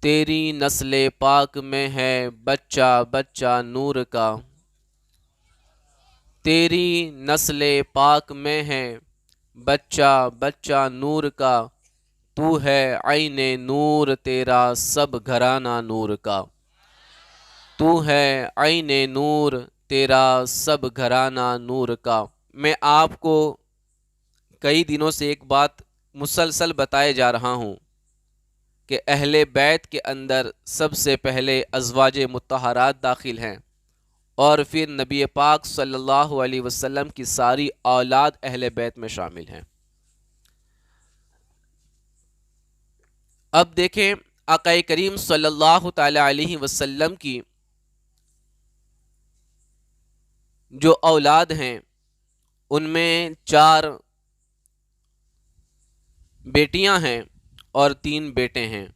تیری نسل پاک میں ہے بچہ بچہ نور کا، تیری نسل پاک میں ہے بچہ بچہ نور کا، تو ہے عین نور تیرا سب گھرانہ نور کا، تو ہے عین نور تیرا سب گھرانہ نور کا۔ میں آپ کو کئی دنوں سے ایک بات مسلسل بتائے جا رہا ہوں کہ اہل بیت کے اندر سب سے پہلے ازواج مطہرات داخل ہیں، اور پھر نبی پاک صلی اللہ علیہ وسلم کی ساری اولاد اہل بیت میں شامل ہیں۔ اب دیکھیں آقا کریم صلی اللہ تعالی علیہ وسلم کی جو اولاد ہیں ان میں 4 بیٹیاں ہیں اور 3 بیٹے ہیں۔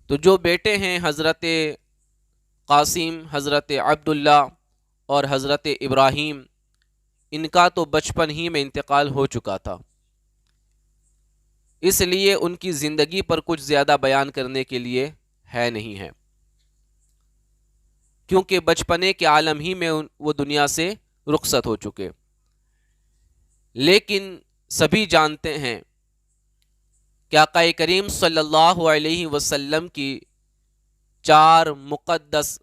تو جو بیٹے ہیں حضرت قاسم، حضرت عبداللہ اور حضرت ابراہیم، ان کا تو بچپن ہی میں انتقال ہو چکا تھا، اس لیے ان کی زندگی پر کچھ زیادہ بیان کرنے کے لیے ہے نہیں ہے، کیونکہ بچپنے کے عالم ہی میں وہ دنیا سے رخصت ہو چکے۔ لیکن سبھی جانتے ہیں کہ آقا کریم صلی اللہ علیہ وسلم کی 4 مقدس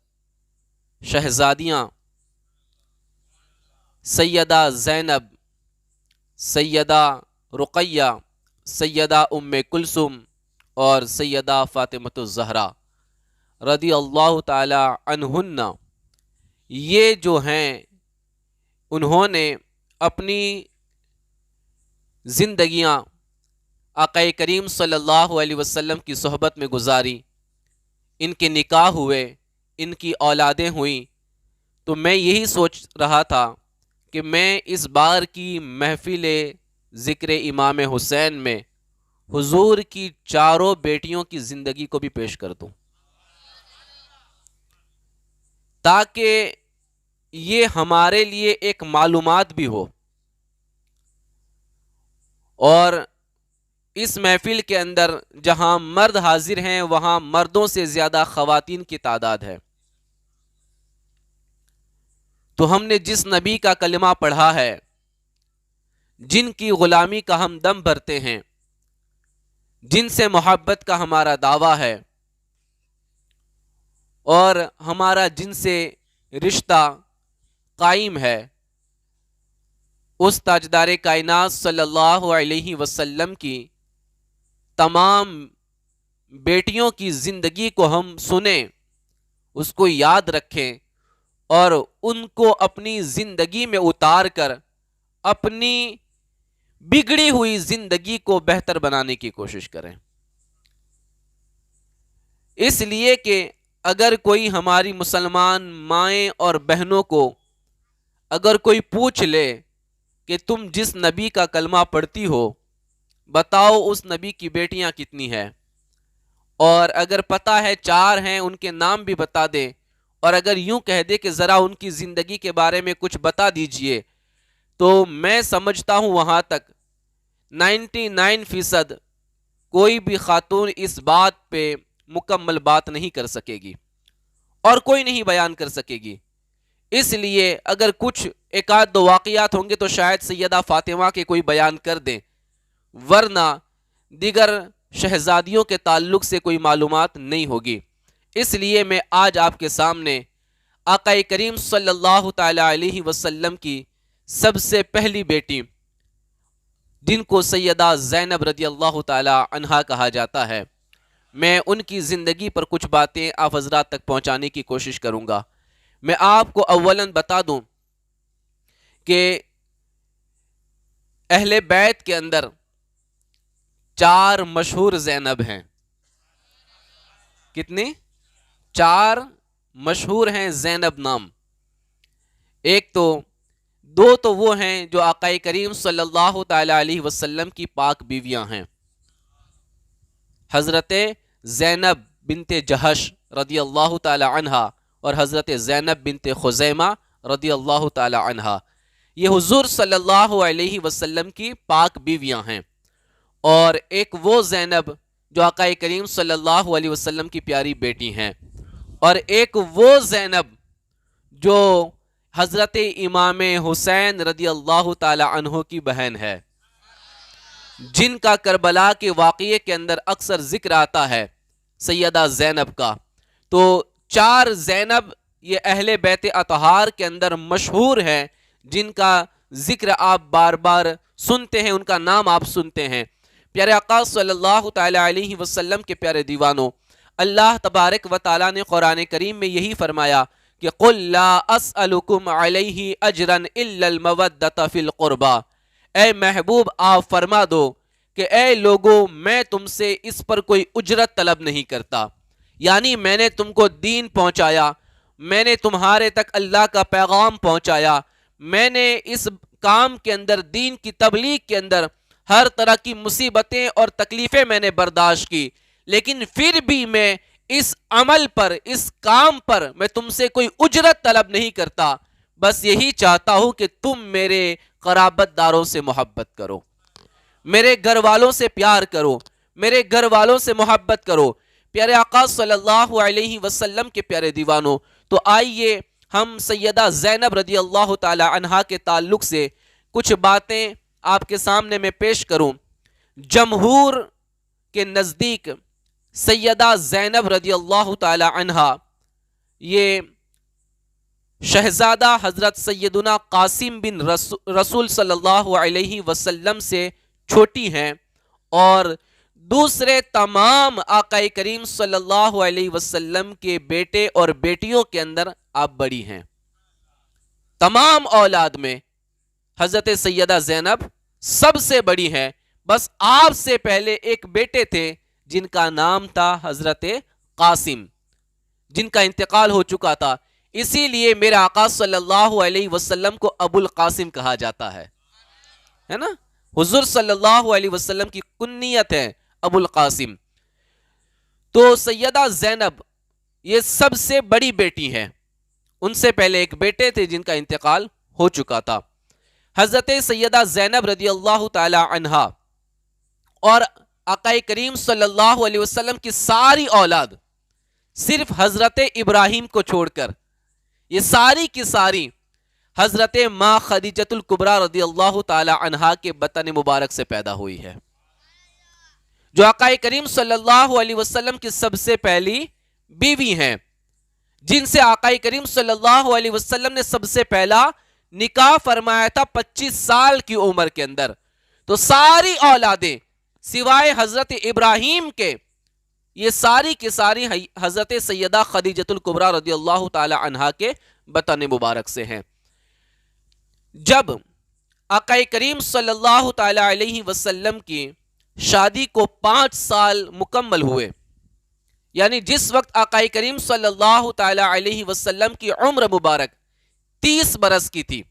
شہزادیاں سیدہ زینب، سیدہ رقیہ، سیدہ ام کلثوم اور سیدہ فاطمۃ الزہرا رضی اللہ تعالی عنہن، یہ جو ہیں انہوں نے اپنی زندگیاں آقا کریم صلی اللہ علیہ وسلم کی صحبت میں گزاری، ان کے نکاح ہوئے، ان کی اولادیں ہوئیں۔ تو میں یہی سوچ رہا تھا کہ میں اس بار کی محفل ذکر امام حسین میں حضور کی 4 بیٹیوں کی زندگی کو بھی پیش کر دوں، تاکہ یہ ہمارے لیے ایک معلومات بھی ہو، اور اس محفل کے اندر جہاں مرد حاضر ہیں وہاں مردوں سے زیادہ خواتین کی تعداد ہے۔ تو ہم نے جس نبی کا کلمہ پڑھا ہے، جن کی غلامی کا ہم دم بھرتے ہیں، جن سے محبت کا ہمارا دعویٰ ہے، اور ہمارا جن سے رشتہ قائم ہے، اس تاجدار کائنات صلی اللہ علیہ وسلم کی تمام بیٹیوں کی زندگی کو ہم سنیں، اس کو یاد رکھیں، اور ان کو اپنی زندگی میں اتار کر اپنی بگڑی ہوئی زندگی کو بہتر بنانے کی کوشش کریں۔ اس لیے کہ اگر کوئی ہماری مسلمان مائیں اور بہنوں کو اگر کوئی پوچھ لے کہ تم جس نبی کا کلمہ پڑھتی ہو بتاؤ اس نبی کی بیٹیاں کتنی ہیں، اور اگر پتہ ہے 4 ہیں ان کے نام بھی بتا دے، اور اگر یوں کہہ دے کہ ذرا ان کی زندگی کے بارے میں کچھ بتا دیجئے، تو میں سمجھتا ہوں وہاں تک 99% کوئی بھی خاتون اس بات پہ مکمل بات نہیں کر سکے گی، اور کوئی نہیں بیان کر سکے گی۔ اس لیے اگر کچھ 1-2 واقعات ہوں گے تو شاید سیدہ فاطمہ کے کوئی بیان کر دیں، ورنہ دیگر شہزادیوں کے تعلق سے کوئی معلومات نہیں ہوگی۔ اس لیے میں آج آپ کے سامنے آقا کریم صلی اللہ تعالی علیہ وسلم کی سب سے پہلی بیٹی، جن کو سیدہ زینب رضی اللہ تعالی عنہا کہا جاتا ہے، میں ان کی زندگی پر کچھ باتیں آپ حضرات تک پہنچانے کی کوشش کروں گا۔ میں آپ کو اولاً بتا دوں کہ اہل بیت کے اندر 4 مشہور زینب ہیں۔ کتنی؟ 4 مشہور ہیں زینب نام۔ ایک تو 2 تو وہ ہیں جو آقا کریم صلی اللہ تعالی علیہ وسلم کی پاک بیویاں ہیں، حضرت زینب بنت جہش رضی اللہ تعالی عنہا اور حضرت زینب بنت خزیمہ رضی اللہ تعالی عنہا، یہ حضور صلی اللہ علیہ وسلم کی پاک بیویاں ہیں۔ اور ایک وہ زینب جو آقا کریم صلی اللہ علیہ وسلم کی پیاری بیٹی ہیں، اور ایک وہ زینب جو حضرت امام حسین رضی اللہ تعالی عنہ کی بہن ہے، جن کا کربلا کے واقعے کے اندر اکثر ذکر آتا ہے سیدہ زینب کا۔ تو 4 زینب یہ اہل بیت اطہار کے اندر مشہور ہیں، جن کا ذکر آپ بار بار سنتے ہیں، ان کا نام آپ سنتے ہیں۔ پیارے آقا صلی اللہ تعالی علیہ وسلم کے پیارے دیوانوں، اللہ تبارک و تعالیٰ نے قرآن کریم میں یہی فرمایا کہ قُلْ لَا أَسْأَلُكُمْ عَلَيْهِ أَجْرًا إِلَّا الْمَوَدَّةَ فِي الْقُرْبَى، اے محبوب آپ فرما دو کہ اے لوگو میں تم سے اس پر کوئی اجرت طلب نہیں کرتا، یعنی میں نے تم کو دین پہنچایا، میں نے تمہارے تک اللہ کا پیغام پہنچایا، میں نے اس کام کے اندر، دین کی تبلیغ کے اندر ہر طرح کی مصیبتیں اور تکلیفیں میں نے برداشت کی، لیکن پھر بھی میں اس عمل پر، اس کام پر میں تم سے کوئی اجرت طلب نہیں کرتا، بس یہی چاہتا ہوں کہ تم میرے قرابت داروں سے محبت کرو، میرے گھر والوں سے پیار کرو، میرے گھر والوں سے محبت کرو۔ پیارے آقا صلی اللہ علیہ وسلم کے پیارے دیوانوں، تو آئیے ہم سیدہ زینب رضی اللہ تعالی عنہا کے تعلق سے کچھ باتیں آپ کے سامنے میں پیش کروں۔ جمہور کے نزدیک سیدہ زینب رضی اللہ تعالی عنہا یہ شہزادہ حضرت سیدنا قاسم بن رسول صلی اللہ علیہ وسلم سے چھوٹی ہیں، اور دوسرے تمام آقا کریم صلی اللہ علیہ وسلم کے بیٹے اور بیٹیوں کے اندر آپ بڑی ہیں۔ تمام اولاد میں حضرت سیدہ زینب سب سے بڑی ہیں، بس آپ سے پہلے ایک بیٹے تھے جن کا نام تھا حضرت قاسم، جن کا انتقال ہو چکا تھا، اسی لیے میرے آقا صلی اللہ علیہ وسلم کو ابو القاسم کہا جاتا ہے نا، حضور صلی اللہ علیہ وسلم کی کنیت ہے ابو القاسم۔ تو سیدہ زینب یہ سب سے بڑی بیٹی ہیں، ان سے پہلے ایک بیٹے تھے جن کا انتقال ہو چکا تھا۔ حضرت سیدہ زینب رضی اللہ تعالی عنہا اور آقا کریم صلی اللہ علیہ وسلم کی ساری اولاد صرف حضرت ابراہیم کو چھوڑ کر یہ ساری کی ساری حضرت ماں خدیجۃ الکبریٰ رضی اللہ تعالی عنہا کے بطن مبارک سے پیدا ہوئی ہے، جو آقا کریم صلی اللہ علیہ وسلم کی سب سے پہلی بیوی ہیں، جن سے آقا کریم صلی اللہ علیہ وسلم نے سب سے پہلا نکاح فرمایا تھا 25 سال کی عمر کے اندر۔ تو ساری اولادیں سوائے حضرت ابراہیم کے یہ ساری کی ساری حضرت سیدہ خدیجۃ الکبریٰ رضی اللہ تعالی عنہا کے بطن مبارک سے ہیں۔ جب آقا کریم صلی اللہ تعالی علیہ وسلم کی شادی کو 5 سال مکمل ہوئے، یعنی جس وقت آقا کریم صلی اللہ تعالی علیہ وسلم کی عمر مبارک 30 برس کی تھی،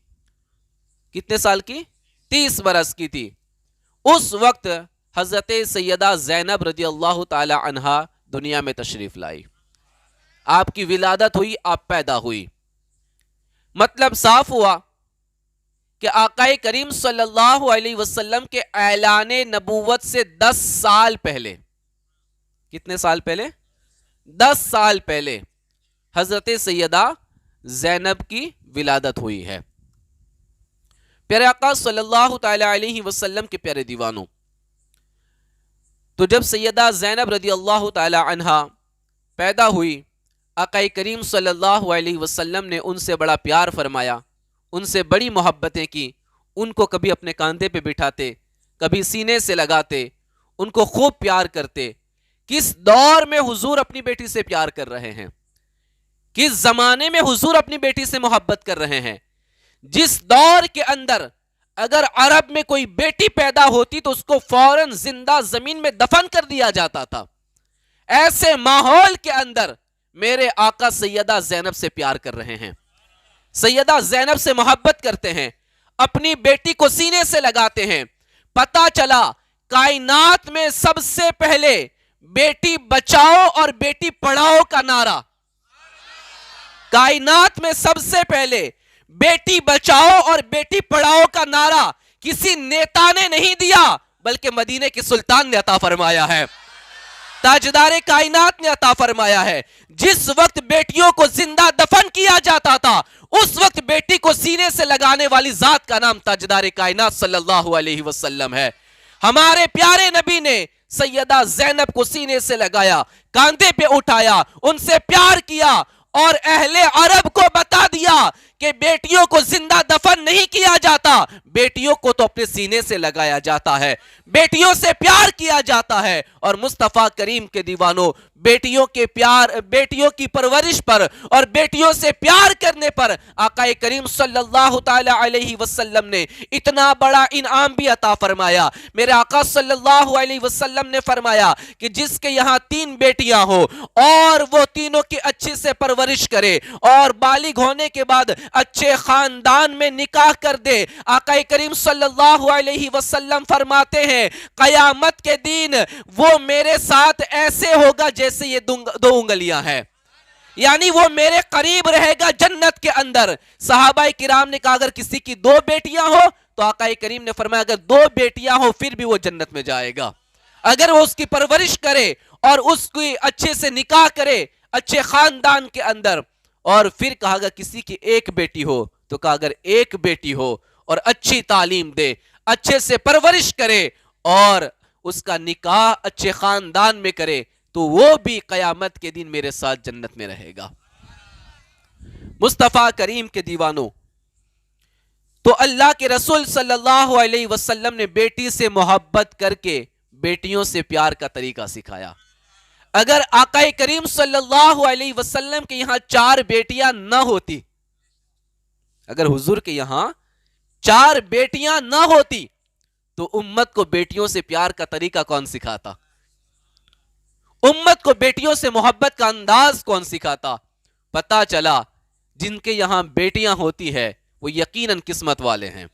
کتنے سال کی؟ 30 برس کی تھی، اس وقت حضرت سیدہ زینب رضی اللہ تعالی عنہا دنیا میں تشریف لائی، آپ کی ولادت ہوئی، آپ پیدا ہوئی۔ مطلب صاف ہوا کہ آقا کریم صلی اللہ علیہ وسلم کے اعلان نبوت سے 10 سال پہلے، کتنے سال پہلے؟ 10 سال پہلے حضرت سیدہ زینب کی ولادت ہوئی ہے۔ پیارے آقا صلی اللہ تعالی علیہ وسلم کے پیارے دیوانوں، تو جب سیدہ زینب رضی اللہ تعالی عنہا پیدا ہوئی، آقا کریم صلی اللہ علیہ وسلم نے ان سے بڑا پیار فرمایا، ان سے بڑی محبتیں کی، ان کو کبھی اپنے کاندھے پہ بٹھاتے، کبھی سینے سے لگاتے، ان کو خوب پیار کرتے۔ کس دور میں حضور اپنی بیٹی سے پیار کر رہے ہیں، کس زمانے میں حضور اپنی بیٹی سے محبت کر رہے ہیں، جس دور کے اندر اگر عرب میں کوئی بیٹی پیدا ہوتی تو اس کو فوراً زندہ زمین میں دفن کر دیا جاتا تھا، ایسے ماحول کے اندر میرے آقا سیدہ زینب سے پیار کر رہے ہیں، سیدہ زینب سے محبت کرتے ہیں، اپنی بیٹی کو سینے سے لگاتے ہیں۔ پتہ چلا کائنات میں سب سے پہلے بیٹی بچاؤ اور بیٹی پڑھاؤ کا نعرہ، کائنات میں سب سے پہلے بیٹی بچاؤ اور بیٹی پڑھاؤ کا نعرہ کسی نیتا نے نہیں دیا، بلکہ مدینے کی سلطان نے عطا فرمایا ہے۔ تاجدار کائنات نے عطا فرمایا ہے. جس وقت بیٹیوں کو زندہ دفن کیا جاتا تھا اس وقت بیٹی کو سینے سے لگانے والی ذات کا نام تاجدار کائنات صلی اللہ علیہ وسلم ہے. ہمارے پیارے نبی نے سیدہ زینب کو سینے سے لگایا, کاندھے پہ اٹھایا, ان سے پیار کیا اور اہل عرب کو بتا دیا کہ بیٹیوں کو زندہ دفن نہیں کیا جاتا, بیٹیوں کو تو اپنے سینے سے لگایا جاتا ہے, بیٹیوں سے پیار کیا جاتا ہے. اور مصطفیٰ کریم کے دیوانوں, بیٹیوں کے پیار, بیٹیوں کی پرورش پر اور بیٹیوں سے پیار کرنے پر آقا کریم صلی اللہ تعالی علیہ وسلم نے اتنا بڑا انعام بھی عطا فرمایا. میرے آقا صلی اللہ علیہ وسلم نے فرمایا کہ جس کے یہاں 3 بیٹیاں ہو اور وہ تینوں کی اچھے سے پرورش کرے اور بالغ ہونے کے بعد اچھے خاندان میں نکاح کر دے, آقا کریم صلی اللہ علیہ وسلم فرماتے ہیں قیامت کے دن وہ میرے ساتھ ایسے ہوگا جیسے یہ 2 انگلیاں ہیں, یعنی وہ میرے قریب رہے گا جنت کے اندر. صحابہ کرام نے کہا اگر کسی کی 2 بیٹیاں ہو تو آقا کریم نے فرمایا اگر 2 بیٹیاں ہو پھر بھی وہ جنت میں جائے گا, اگر وہ اس کی پرورش کرے اور اس کی اچھے سے نکاح کرے اچھے خاندان کے اندر. اور پھر کہا اگر کسی کی 1 بیٹی ہو تو کہا اگر 1 بیٹی ہو اور اچھی تعلیم دے, اچھے سے پرورش کرے اور اس کا نکاح اچھے خاندان میں کرے تو وہ بھی قیامت کے دن میرے ساتھ جنت میں رہے گا. مصطفیٰ کریم کے دیوانوں, تو اللہ کے رسول صلی اللہ علیہ وسلم نے بیٹی سے محبت کر کے بیٹیوں سے پیار کا طریقہ سکھایا. اگر آقا کریم صلی اللہ علیہ وسلم کے یہاں 4 بیٹیاں نہ ہوتی, اگر حضور کے یہاں 4 بیٹیاں نہ ہوتی تو امت کو بیٹیوں سے پیار کا طریقہ کون سکھاتا, امت کو بیٹیوں سے محبت کا انداز کون سکھاتا؟ پتا چلا جن کے یہاں بیٹیاں ہوتی ہے وہ یقیناً قسمت والے ہیں,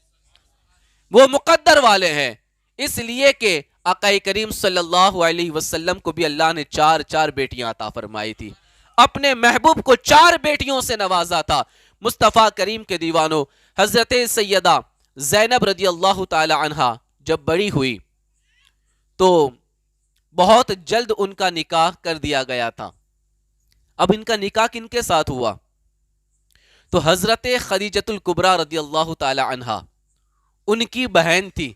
وہ مقدر والے ہیں, اس لیے کہ آقا کریم صلی اللہ علیہ وسلم کو بھی اللہ نے 4 بیٹیاں عطا فرمائی تھی, اپنے محبوب کو 4 بیٹیوں سے نوازا تھا. مصطفیٰ کریم کے دیوانوں, حضرت سیدہ زینب رضی اللہ تعالی عنہا جب بڑی ہوئی تو بہت جلد ان کا نکاح کر دیا گیا تھا. اب ان کا نکاح کن کے ساتھ ہوا؟ تو حضرت خدیجۃ الکبریٰ رضی اللہ تعالی عنہا, ان کی بہن تھی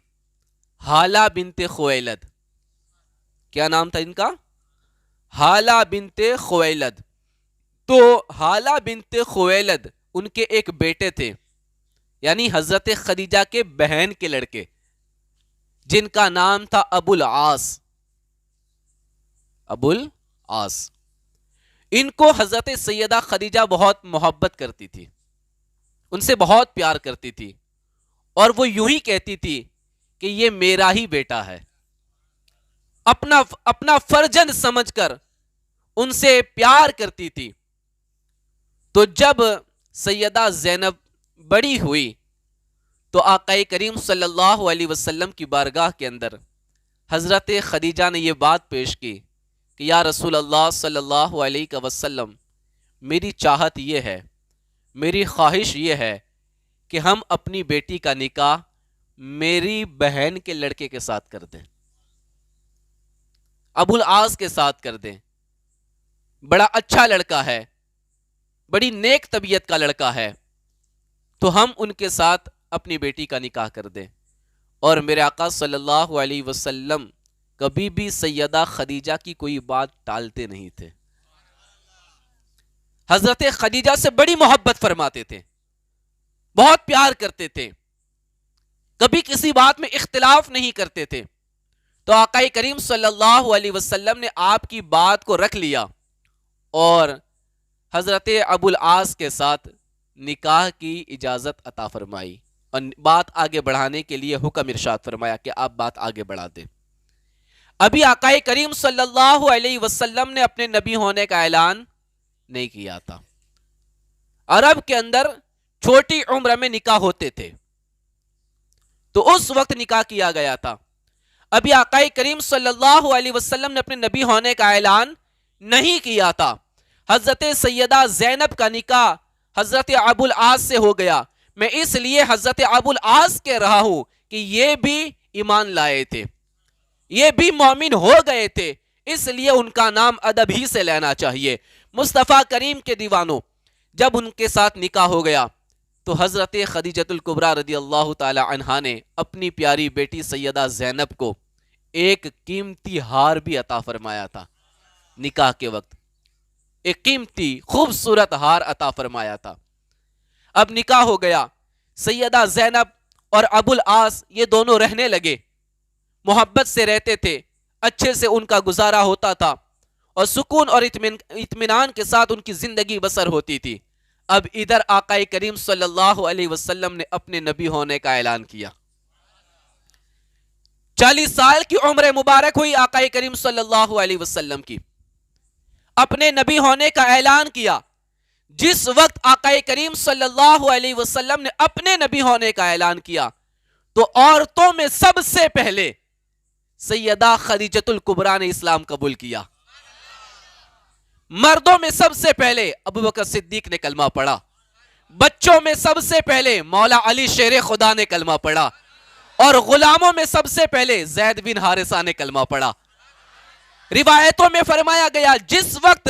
حالہ بنت خویلد. کیا نام تھا ان کا؟ حالہ بنت خویلد. تو حالہ بنت خویلد ان کے ایک بیٹے تھے, یعنی حضرت خدیجہ کے بہن کے لڑکے, جن کا نام تھا ابو العاص. ابو العاص, ان کو حضرت سیدہ خدیجہ بہت محبت کرتی تھی, ان سے بہت پیار کرتی تھی, اور وہ یوں ہی کہتی تھی کہ یہ میرا ہی بیٹا ہے. اپنا فرزند سمجھ کر ان سے پیار کرتی تھی. تو جب سیدہ زینب بڑی ہوئی تو آقا کریم صلی اللہ علیہ وسلم کی بارگاہ کے اندر حضرت خدیجہ نے یہ بات پیش کی کہ یا رسول اللہ صلی اللہ علیہ وسلم, میری چاہت یہ ہے, میری خواہش یہ ہے کہ ہم اپنی بیٹی کا نکاح میری بہن کے لڑکے کے ساتھ کر دیں, ابو العاص کے ساتھ کر دیں. بڑا اچھا لڑکا ہے, بڑی نیک طبیعت کا لڑکا ہے, تو ہم ان کے ساتھ اپنی بیٹی کا نکاح کر دیں. اور میرے آقا صلی اللہ علیہ وسلم کبھی بھی سیدہ خدیجہ کی کوئی بات ٹالتے نہیں تھے. حضرت خدیجہ سے بڑی محبت فرماتے تھے, بہت پیار کرتے تھے, کبھی کسی بات میں اختلاف نہیں کرتے تھے. تو آقا کریم صلی اللہ علیہ وسلم نے آپ کی بات کو رکھ لیا اور حضرت ابو العاص کے ساتھ نکاح کی اجازت عطا فرمائی اور بات آگے بڑھانے کے لیے حکم ارشاد فرمایا کہ آپ بات آگے بڑھا دیں. ابھی آقا کریم صلی اللہ علیہ وسلم نے اپنے نبی ہونے کا اعلان نہیں کیا تھا. عرب کے اندر چھوٹی عمر میں نکاح ہوتے تھے, تو اس وقت نکاح کیا گیا تھا. ابھی آقا کریم صلی اللہ علیہ وسلم نے اپنے نبی ہونے کا اعلان نہیں کیا تھا. حضرت سیدہ زینب کا نکاح حضرت ابو العاص سے ہو گیا. میں اس لیے حضرت ابو العاص کہہ رہا ہوں کہ یہ بھی ایمان لائے تھے, یہ بھی مومن ہو گئے تھے, اس لیے ان کا نام ادب ہی سے لینا چاہیے۔ مصطفیٰ کریم کے دیوانوں، جب ان کے ساتھ نکاح ہو گیا تو حضرت خدیجۃ الکبریٰ رضی اللہ تعالی عنہا نے اپنی پیاری بیٹی سیدہ زینب کو ایک قیمتی ہار بھی عطا فرمایا تھا۔ نکاح کے وقت ایک قیمتی خوبصورت ہار عطا فرمایا تھا۔ اب نکاح ہو گیا، سیدہ زینب اور ابو العاص یہ دونوں رہنے لگے، محبت سے رہتے تھے، اچھے سے ان کا گزارا ہوتا تھا اور سکون اور اطمینان کے ساتھ ان کی زندگی بسر ہوتی تھی۔ اب ادھر آقا کریم صلی اللہ علیہ وسلم نے اپنے نبی ہونے کا اعلان کیا۔ 40 سال کی عمر مبارک ہوئی آقا کریم صلی اللہ علیہ وسلم کی، اپنے نبی ہونے کا اعلان کیا۔ جس وقت آقا کریم صلی اللہ علیہ وسلم نے اپنے نبی ہونے کا اعلان کیا تو عورتوں میں سب سے پہلے سیدہ خدیجۃ الکبریٰ نے اسلام قبول کیا۔ مردوں میں سب سے پہلے ابو بکر صدیق نے کلمہ پڑھا، بچوں میں سب سے پہلے مولا علی شیر خدا نے کلمہ پڑھا، اور غلاموں میں سب سے پہلے زید بن حارثہ نے کلمہ پڑھا۔ روایتوں میں فرمایا گیا جس وقت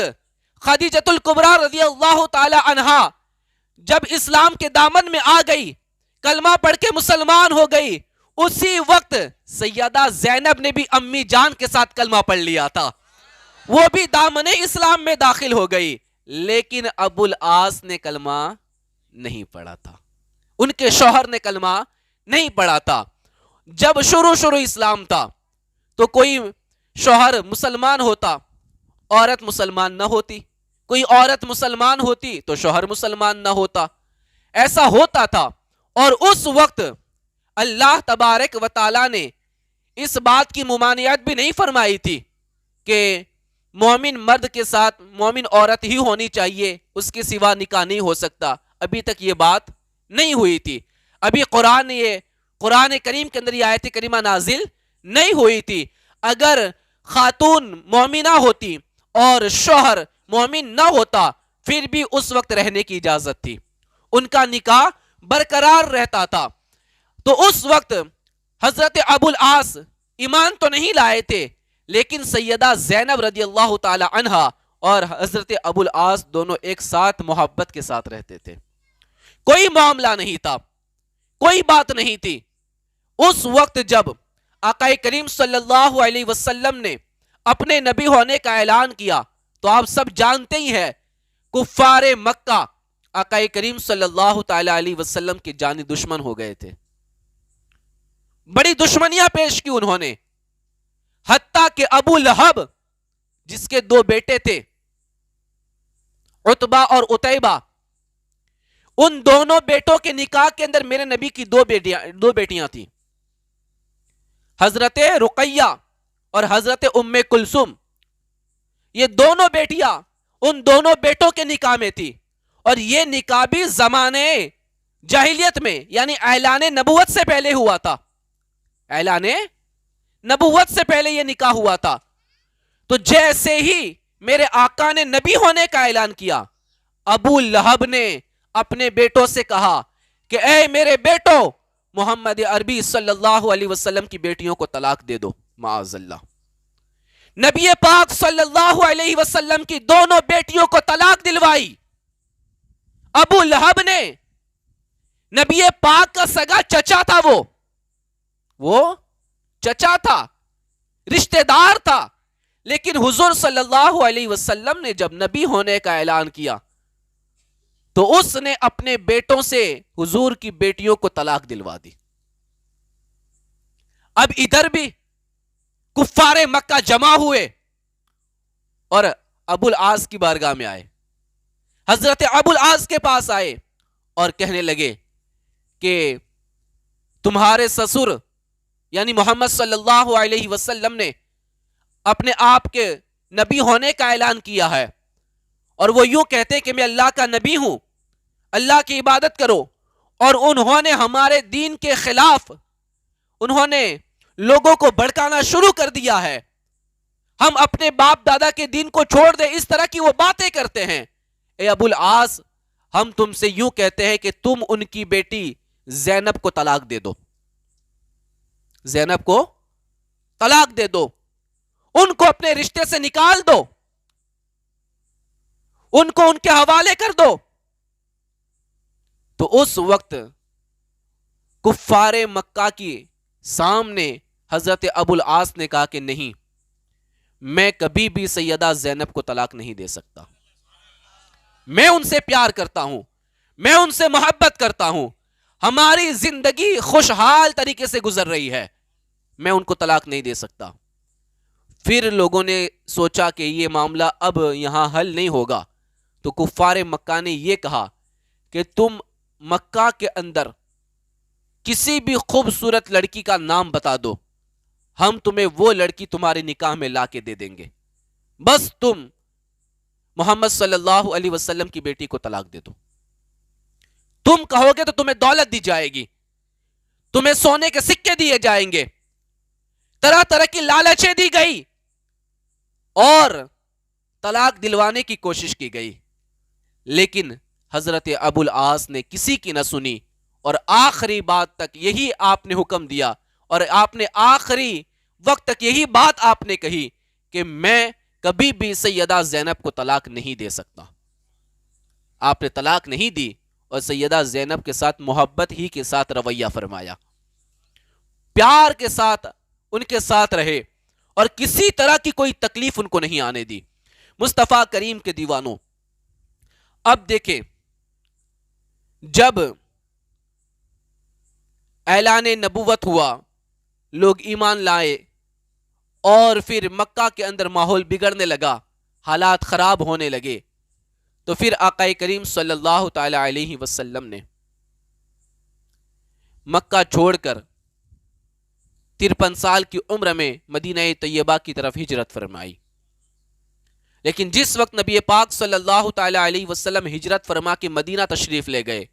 خدیجۃ الکبریٰ رضی اللہ تعالی عنہا جب اسلام کے دامن میں آ گئی، کلمہ پڑھ کے مسلمان ہو گئی، اسی وقت سیدہ زینب نے بھی امی جان کے ساتھ کلمہ پڑھ لیا تھا، وہ بھی دامن اسلام میں داخل ہو گئی۔ لیکن ابو العاص نے کلمہ نہیں پڑھا تھا، ان کے شوہر نے کلمہ نہیں پڑھا تھا۔ جب شروع اسلام تھا تو کوئی شوہر مسلمان ہوتا، عورت مسلمان نہ ہوتی، کوئی عورت مسلمان ہوتی تو شوہر مسلمان نہ ہوتا، ایسا ہوتا تھا۔ اور اس وقت اللہ تبارک و تعالی نے اس بات کی ممانعت بھی نہیں فرمائی تھی کہ مومن مرد کے ساتھ مومن عورت ہی ہونی چاہیے، اس کے سوا نکاح نہیں ہو سکتا، ابھی تک یہ بات نہیں ہوئی تھی، ابھی قرآن کریم کے اندر یہ آیت کریمہ نازل نہیں ہوئی تھی۔ اگر خاتون مومنہ ہوتی اور شوہر مومن نہ ہوتا پھر بھی اس وقت رہنے کی اجازت تھی، ان کا نکاح برقرار رہتا تھا۔ تو اس وقت حضرت ابو العاص ایمان تو نہیں لائے تھے، لیکن سیدہ زینب رضی اللہ تعالی عنہا اور حضرت ابو العاص دونوں ایک ساتھ محبت کے ساتھ رہتے تھے، کوئی معاملہ نہیں تھا، کوئی بات نہیں تھی۔ اس وقت جب آقا کریم صلی اللہ علیہ وسلم نے اپنے نبی ہونے کا اعلان کیا تو آپ سب جانتے ہی ہیں کفار مکہ آقا کریم صلی اللہ تعالی علیہ وسلم کے جانی دشمن ہو گئے تھے، بڑی دشمنیاں پیش کی انہوں نے، حتیٰ کہ ابو لہب جس کے 2 بیٹے تھے عتبہ اور عتیبہ، ان دونوں بیٹوں کے نکاح کے اندر میرے نبی کی 2 بیٹیاں تھیں، حضرت رقیہ اور حضرت ام کلثوم، یہ دونوں بیٹیاں ان دونوں بیٹوں کے نکاح میں تھی، اور یہ نکاح بھی زمانے جاہلیت میں یعنی اعلان نبوت سے پہلے ہوا تھا، اعلان نبوت سے پہلے یہ نکاح ہوا تھا۔ تو جیسے ہی میرے آقا نے نبی ہونے کا اعلان کیا، ابو لہب نے اپنے بیٹوں سے کہا کہ اے میرے بیٹو، محمد عربی صلی اللہ علیہ وسلم کی بیٹیوں کو طلاق دے دو، معاذ اللہ۔ نبی پاک صلی اللہ علیہ وسلم کی دونوں بیٹیوں کو طلاق دلوائی ابو لہب نے۔ نبی پاک کا سگا چچا تھا، وہ چچا تھا، رشتہ دار تھا، لیکن حضور صلی اللہ علیہ وسلم نے جب نبی ہونے کا اعلان کیا تو اس نے اپنے بیٹوں سے حضور کی بیٹیوں کو طلاق دلوا دی۔ اب ادھر بھی کفار مکہ جمع ہوئے اور ابو العاص کی بارگاہ میں آئے، حضرت ابو العاص کے پاس آئے اور کہنے لگے کہ تمہارے سسر یعنی محمد صلی اللہ علیہ وسلم نے اپنے آپ کے نبی ہونے کا اعلان کیا ہے، اور وہ یوں کہتے کہ میں اللہ کا نبی ہوں، اللہ کی عبادت کرو، اور انہوں نے ہمارے دین کے خلاف انہوں نے لوگوں کو بھڑکانا شروع کر دیا ہے، ہم اپنے باپ دادا کے دین کو چھوڑ دیں، اس طرح کی وہ باتیں کرتے ہیں۔ اے ابو العاص، ہم تم سے یوں کہتے ہیں کہ تم ان کی بیٹی زینب کو طلاق دے دو، زینب کو طلاق دے دو، ان کو اپنے رشتے سے نکال دو، ان کو ان کے حوالے کر دو۔ تو اس وقت کفار مکہ کی سامنے حضرت ابو العاص نے کہا کہ نہیں، میں کبھی بھی سیدہ زینب کو طلاق نہیں دے سکتا، میں ان سے پیار کرتا ہوں، میں ان سے محبت کرتا ہوں، ہماری زندگی خوشحال طریقے سے گزر رہی ہے، میں ان کو طلاق نہیں دے سکتا۔ پھر لوگوں نے سوچا کہ یہ معاملہ اب یہاں حل نہیں ہوگا، تو کفار مکہ نے یہ کہا کہ تم مکہ کے اندر کسی بھی خوبصورت لڑکی کا نام بتا دو، ہم تمہیں وہ لڑکی تمہارے نکاح میں لا کے دے دیں گے، بس تم محمد صلی اللہ علیہ وسلم کی بیٹی کو طلاق دے دو۔ تم کہو گے تو تمہیں دولت دی جائے گی، تمہیں سونے کے سکے دیے جائیں گے، طرح طرح کی لالچیں دی گئی اور طلاق دلوانے کی کوشش کی گئی، لیکن حضرت ابو العاص نے کسی کی نہ سنی، اور آخری بات تک یہی آپ نے حکم دیا، اور آپ نے آخری وقت تک یہی بات آپ نے کہی کہ میں کبھی بھی سیدہ زینب کو طلاق نہیں دے سکتا۔ آپ نے طلاق نہیں دی اور سیدہ زینب کے ساتھ محبت ہی کے ساتھ رویہ فرمایا، پیار کے ساتھ ان کے ساتھ رہے، اور کسی طرح کی کوئی تکلیف ان کو نہیں آنے دی۔ مصطفیٰ کریم کے دیوانوں، اب دیکھیں، جب اعلان نبوت ہوا، لوگ ایمان لائے، اور پھر مکہ کے اندر ماحول بگڑنے لگا، حالات خراب ہونے لگے، تو پھر آقا کریم صلی اللہ تعالی علیہ وسلم نے مکہ چھوڑ کر 53 سال کی عمر میں مدینہ طیبہ کی طرف ہجرت فرمائی۔ لیکن جس وقت نبی پاک صلی اللہ تعالی علیہ وسلم ہجرت فرما کے مدینہ تشریف لے گئے،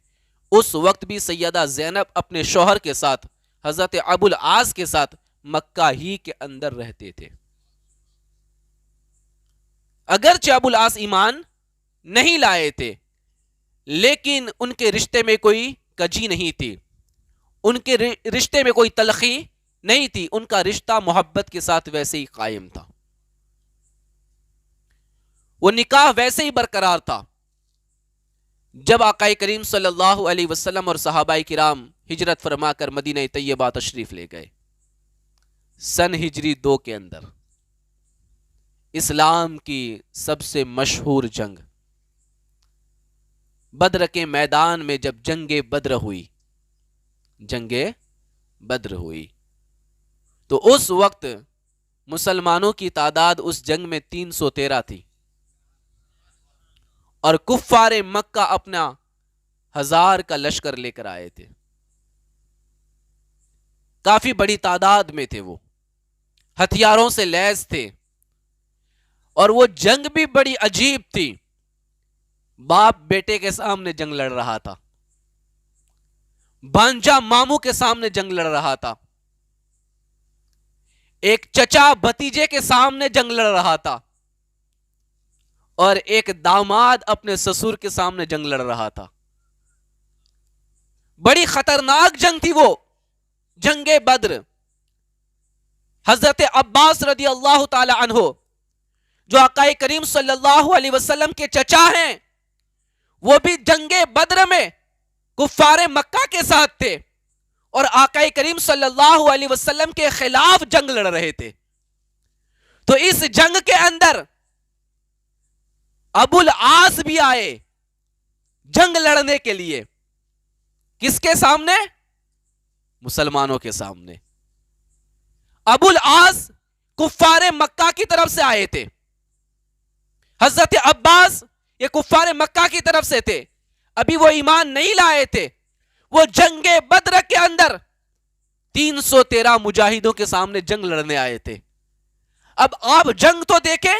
اس وقت بھی سیدہ زینب اپنے شوہر کے ساتھ حضرت ابو العاص کے ساتھ مکہ ہی کے اندر رہتے تھے۔ اگرچہ ابو العاص ایمان نہیں لائے تھے، لیکن ان کے رشتے میں کوئی کجی نہیں تھی، ان کے رشتے میں کوئی تلخی نہیں تھی، ان کا رشتہ محبت کے ساتھ ویسے ہی قائم تھا، وہ نکاح ویسے ہی برقرار تھا۔ جب آقا کریم صلی اللہ علیہ وسلم اور صحابہ کرام ہجرت فرما کر مدینہ طیبہ تشریف لے گئے، سن ہجری 2 کے اندر اسلام کی سب سے مشہور جنگ بدر کے میدان میں جب جنگ بدر ہوئی، تو اس وقت مسلمانوں کی تعداد اس جنگ میں 313 تھی، اور کفار مکہ اپنا 1000 کا لشکر لے کر آئے تھے، کافی بڑی تعداد میں تھے، وہ ہتھیاروں سے لیس تھے، اور وہ جنگ بھی بڑی عجیب تھی۔ باپ بیٹے کے سامنے جنگ لڑ رہا تھا، بھانجا ماموں کے سامنے جنگ لڑ رہا تھا، ایک چچا بھتیجے کے سامنے جنگ لڑ رہا تھا، اور ایک داماد اپنے سسر کے سامنے جنگ لڑ رہا تھا۔ بڑی خطرناک جنگ تھی وہ، جنگ بدر۔ حضرت عباس رضی اللہ تعالی عنہ، جو آقا کریم صلی اللہ علیہ وسلم کے چچا ہیں، وہ بھی جنگ بدر میں کفار مکہ کے ساتھ تھے، اور آقا کریم صلی اللہ علیہ وسلم کے خلاف جنگ لڑ رہے تھے۔ تو اس جنگ کے اندر ابو العاص بھی آئے جنگ لڑنے کے لیے، کس کے سامنے؟ مسلمانوں کے سامنے۔ ابو العاص کفار مکہ کی طرف سے آئے تھے، حضرت عباس یہ کفار مکہ کی طرف سے تھے، ابھی وہ ایمان نہیں لائے تھے، وہ جنگ بدر کے اندر 313 مجاہدوں کے سامنے جنگ لڑنے آئے تھے۔ اب آپ جنگ تو دیکھیں،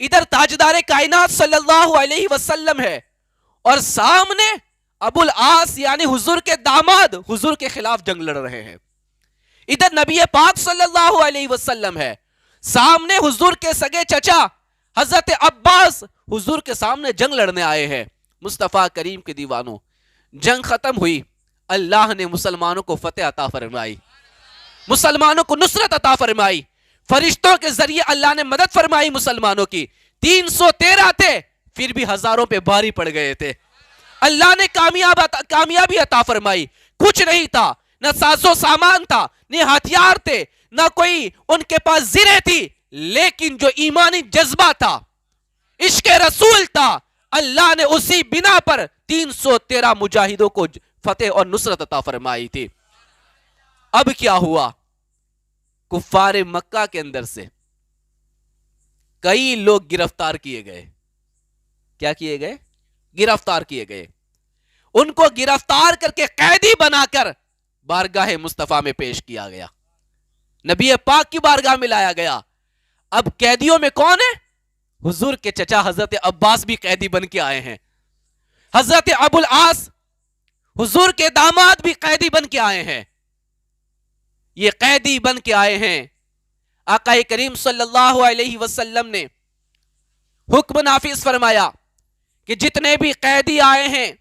ادھر تاجدار کائنات صلی اللہ علیہ وسلم ہے، اور سامنے ابو العاص یعنی حضور کے داماد حضور کے خلاف جنگ لڑ رہے ہیں۔ ادھر نبی پاک صلی اللہ علیہ وسلم ہے، سامنے حضور کے سگے چچا حضرت عباس حضور کے سامنے جنگ لڑنے آئے ہیں۔ مصطفیٰ کریم کے دیوانوں، جنگ ختم ہوئی، اللہ نے مسلمانوں کو فتح عطا فرمائی، مسلمانوں کو نصرت عطا فرمائی، فرشتوں کے ذریعے اللہ نے مدد فرمائی مسلمانوں کی. 313 تھے پھر بھی ہزاروں پہ بھاری پڑ گئے تھے. اللہ نے کامیابی عطا فرمائی. کچھ نہیں تھا، نہ ساز و سامان تھا، نہ ہتھیار تھے، نہ کوئی ان کے پاس زریں تھی، لیکن جو ایمانی جذبہ تھا، عشق رسول تھا، اللہ نے اسی بنا پر 313 مجاہدوں کو فتح اور نصرت عطا فرمائی تھی. اب کیا ہوا؟ کفار مکہ کے اندر سے کئی لوگ گرفتار کیے گئے. کیا کیے گئے؟ گرفتار کیے گئے. ان کو گرفتار کر کے قیدی بنا کر بارگاہ مصطفیٰ میں پیش کیا گیا، نبی پاک کی بارگاہ میں لایا گیا. اب قیدیوں میں کون ہے؟ حضور کے چچا حضرت عباس بھی قیدی بن کے آئے ہیں. حضرت ابو العاص حضور کے داماد بھی قیدی بن کے آئے ہیں. یہ قیدی بن کے آئے ہیں. آقا کریم صلی اللہ علیہ وسلم نے حکم نافذ فرمایا کہ جتنے بھی قیدی آئے ہیں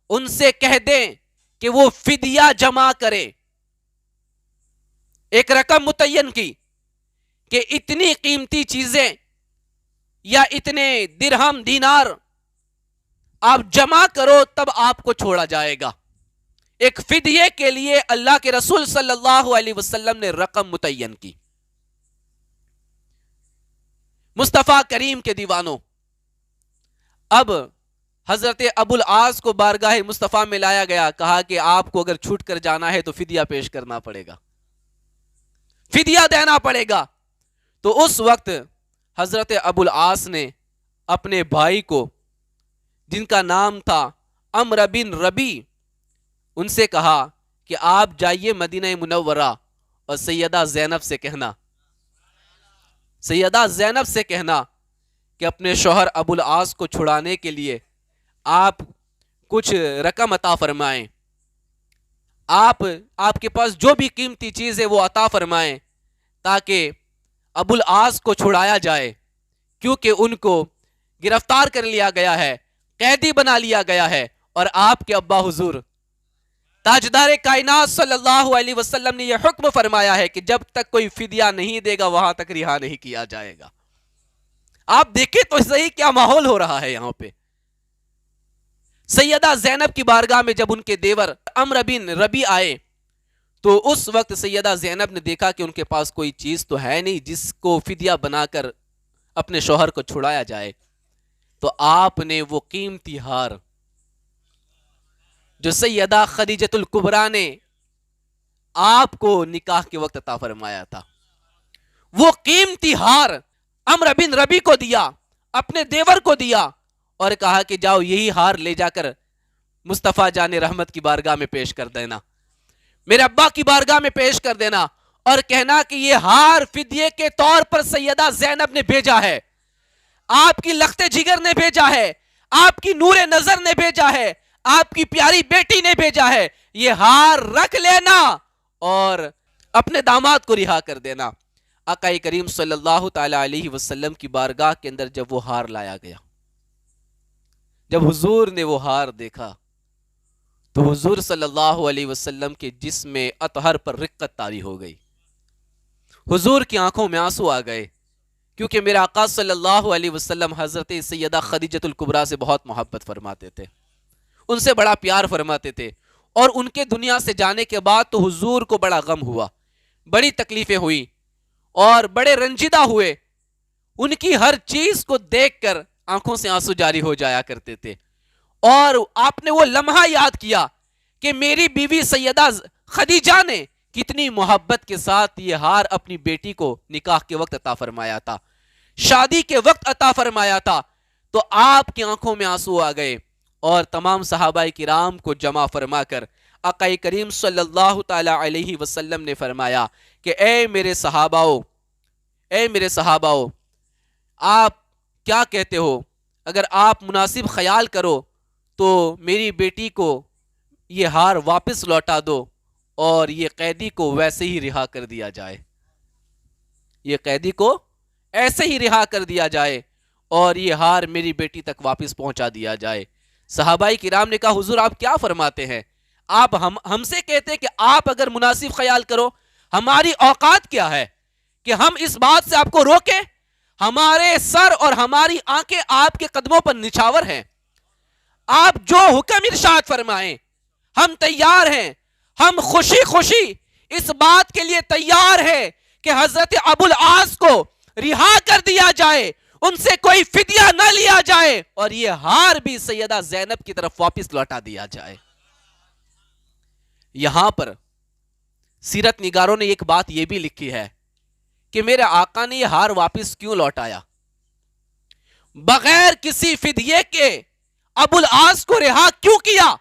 ان سے کہہ دیں کہ وہ فدیہ جمع کرے. ایک رقم متعین کی کہ اتنی قیمتی چیزیں یا اتنے درہم دینار آپ جمع کرو تب آپ کو چھوڑا جائے گا. ایک فدیے کے لیے اللہ کے رسول صلی اللہ علیہ وسلم نے رقم متعین کی. مصطفیٰ کریم کے دیوانوں، اب حضرت ابو العاص کو بارگاہ مصطفیٰ میں لایا گیا. کہا کہ آپ کو اگر چھوٹ کر جانا ہے تو فدیہ پیش کرنا پڑے گا، فدیہ دینا پڑے گا. تو اس وقت حضرت ابو العاص نے اپنے بھائی کو، جن کا نام تھا عمرو بن ربی، ان سے کہا کہ آپ جائیے مدینہ منورہ اور سیدہ زینب سے کہنا، سیدہ زینب سے کہنا کہ اپنے شوہر ابو العاص کو چھڑانے کے لیے آپ کچھ رقم عطا فرمائیں، آپ کے پاس جو بھی قیمتی چیز ہے وہ عطا فرمائیں تاکہ ابو العاص کو چھڑایا جائے، کیونکہ ان کو گرفتار کر لیا گیا ہے، قیدی بنا لیا گیا ہے. اور آپ کے ابا حضور تاجدار کائنات صلی اللہ علیہ وسلم نے یہ حکم فرمایا ہے کہ جب تک کوئی فدیہ نہیں دے گا وہاں تک رہا نہیں کیا جائے گا. آپ دیکھیں تو صحیح کیا ماحول ہو رہا ہے یہاں پہ. سیدہ زینب کی بارگاہ میں جب ان کے دیور عمرو بن ربی آئے تو اس وقت سیدہ زینب نے دیکھا کہ ان کے پاس کوئی چیز تو ہے نہیں جس کو فدیہ بنا کر اپنے شوہر کو چھڑایا جائے. تو آپ نے وہ قیمتی ہار جو سیدہ خدیجۃ الکبریٰ نے آپ کو نکاح کے وقت عطا فرمایا تھا، وہ قیمتی ہار عمرو بن ربی کو دیا، اپنے دیور کو دیا، اور کہا کہ جاؤ یہی ہار لے جا کر مصطفیٰ جان رحمت کی بارگاہ میں پیش کر دینا، میرے ابا کی بارگاہ میں پیش کر دینا، اور کہنا کہ یہ ہار فدیے کے طور پر سیدہ زینب نے بھیجا ہے، آپ کی لخت جگر نے بھیجا ہے، آپ کی نور نظر نے بھیجا ہے، آپ کی پیاری بیٹی نے بھیجا ہے، یہ ہار رکھ لینا اور اپنے داماد کو رہا کر دینا. آقا کریم صلی اللہ تعالی علیہ وسلم کی بارگاہ کے اندر جب وہ ہار لایا گیا، جب حضور نے وہ ہار دیکھا تو حضور صلی اللہ علیہ وسلم کے جسم میں اطہر پر رقت طاری ہو گئی. حضور کی آنکھوں میں آنسو آ گئے، کیونکہ میرے آقا صلی اللہ علیہ وسلم حضرت سیدہ خدیجۃ الکبریٰ سے بہت محبت فرماتے تھے، ان سے بڑا پیار فرماتے تھے. اور ان کے دنیا سے جانے کے بعد تو حضور کو بڑا غم ہوا، بڑی تکلیفیں ہوئی اور بڑے رنجیدہ ہوئے. ان کی ہر چیز کو دیکھ کر آنکھوں سے آنسو جاری ہو جایا کرتے تھے. اور آپ نے وہ لمحہ یاد کیا کہ میری بیوی سیدہ خدیجہ نے کتنی محبت کے ساتھ یہ ہار اپنی بیٹی کو نکاح کے وقت عطا فرمایا تھا، شادی کے وقت عطا فرمایا تھا. تو آپ کی آنکھوں میں آنسو آ گئے اور تمام صحابہ کرام کو جمع فرما کر آقا کریم صلی اللہ تعالی علیہ وسلم نے فرمایا کہ اے میرے صحاباؤ، آپ کیا کہتے ہو؟ اگر آپ مناسب خیال کرو تو میری بیٹی کو یہ ہار واپس لوٹا دو اور یہ قیدی کو ویسے ہی رہا کر دیا جائے، یہ قیدی کو ایسے ہی رہا کر دیا جائے اور یہ ہار میری بیٹی تک واپس پہنچا دیا جائے. صحابہ کرام نے کہا حضور آپ کیا فرماتے ہیں؟ آپ ہم سے کہتے کہ آپ اگر مناسب خیال کرو، ہماری اوقات کیا ہے کہ ہم اس بات سے آپ کو روکیں؟ ہمارے سر اور ہماری آنکھیں آپ کے قدموں پر نچھاور ہیں. آپ جو حکم ارشاد فرمائیں ہم تیار ہیں. ہم خوشی خوشی اس بات کے لیے تیار ہے کہ حضرت ابو العاص کو رہا کر دیا جائے, ان سے کوئی فدیہ نہ لیا جائے, اور یہ ہار بھی سیدہ زینب کی طرف واپس لوٹا دیا جائے. یہاں پر سیرت نگاروں نے ایک بات یہ بھی لکھی ہے کہ میرے آقا نے یہ ہار واپس کیوں لوٹایا, بغیر کسی فدیے کے ابو العاص کو رہا کیوں کیا؟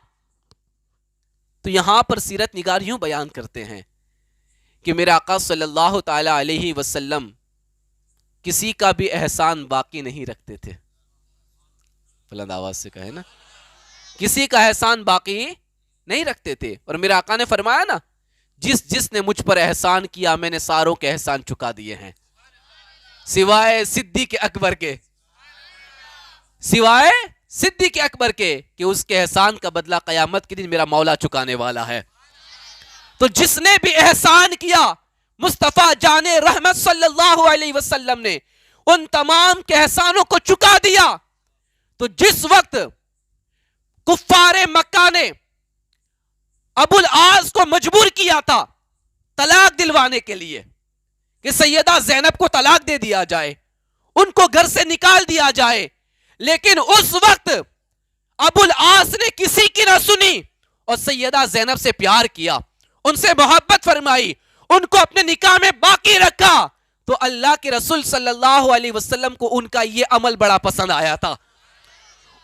تو یہاں پر سیرت نگار یوں بیان کرتے ہیں کہ میرے آقا صلی اللہ تعالی علیہ وسلم کسی کا بھی احسان باقی نہیں رکھتے تھے. بلند آواز سے کہے نا, کسی کا احسان باقی نہیں رکھتے تھے. اور میرے آقا نے فرمایا نا, جس نے مجھ پر احسان کیا میں نے ساروں کے احسان چکا دیے ہیں سوائے صدیق اکبر کے, سوائے صدیق اکبر کے, کہ اس کے احسان کا بدلہ قیامت کے دن میرا مولا چکانے والا ہے. تو جس نے بھی احسان کیا مصطفیٰ جان رحمت صلی اللہ علیہ وسلم نے ان تمام کے احسانوں کو چکا دیا. تو جس وقت کفار مکہ نے ابو العاص کو مجبور کیا تھا طلاق دلوانے کے لیے کہ سیدہ زینب کو طلاق دے دیا جائے, ان کو گھر سے نکال دیا جائے, لیکن اس وقت ابو العاص نے کسی کی نہ سنی اور سیدہ زینب سے پیار کیا, ان سے محبت فرمائی, ان کو اپنے نکاح میں باقی رکھا. تو اللہ کے رسول صلی اللہ علیہ وسلم کو ان کا یہ عمل بڑا پسند آیا تھا,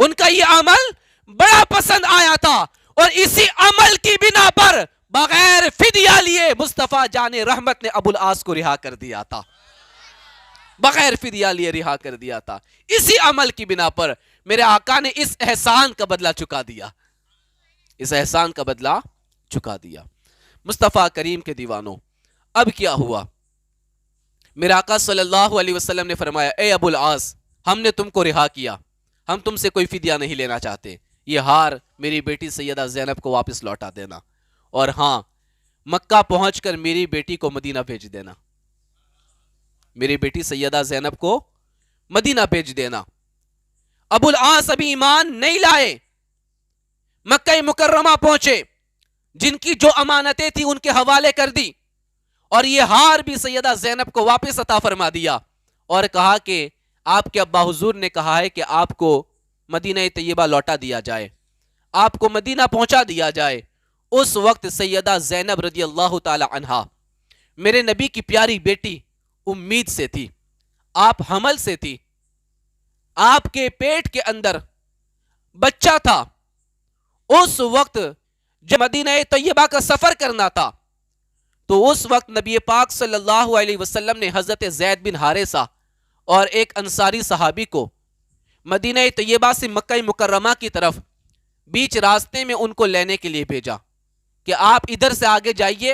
ان کا یہ عمل بڑا پسند آیا تھا, اور اسی عمل کی بنا پر بغیر فدیہ لیے مصطفیٰ جان رحمت نے ابو العاص کو رہا کر دیا تھا, بغیر فدیہ لیے رہا کر دیا تھا. اسی عمل کی بنا پر میرے آقا نے اس احسان کا بدلہ چکا دیا, اس احسان کا بدلہ چکا دیا. مصطفیٰ کریم کے دیوانوں, اب کیا ہوا؟ میرے آقا صلی اللہ علیہ وسلم نے فرمایا, اے ابو العاص, ہم نے تم کو رہا کیا, ہم تم سے کوئی فدیہ نہیں لینا چاہتے, یہ ہار میری بیٹی سیدہ زینب کو واپس لوٹا دینا, اور ہاں مکہ پہنچ کر میری بیٹی کو مدینہ بھیج دینا, میری بیٹی سیدہ زینب کو مدینہ بھیج دینا. ابو العاص ابھی ایمان نہیں لائے, مکہ مکرمہ پہنچے, جن کی جو امانتیں تھی ان کے حوالے کر دی, اور یہ ہار بھی سیدہ زینب کو واپس عطا فرما دیا, اور کہا کہ آپ کے ابا حضور نے کہا ہے کہ آپ کو مدینہ طیبہ لوٹا دیا جائے, آپ کو مدینہ پہنچا دیا جائے. اس وقت سیدہ زینب رضی اللہ تعالی عنہا میرے نبی کی پیاری بیٹی امید سے تھی, آپ حمل سے تھی, آپ کے پیٹ کے اندر بچہ تھا. اس وقت جب مدینہ طیبہ کا سفر کرنا تھا تو اس وقت نبی پاک صلی اللہ علیہ وسلم نے حضرت زید بن حارثہ اور ایک انصاری صحابی کو مدینہ طیبہ سے مکہ مکرمہ کی طرف بیچ راستے میں ان کو لینے کے لیے بھیجا کہ آپ ادھر سے آگے جائیے,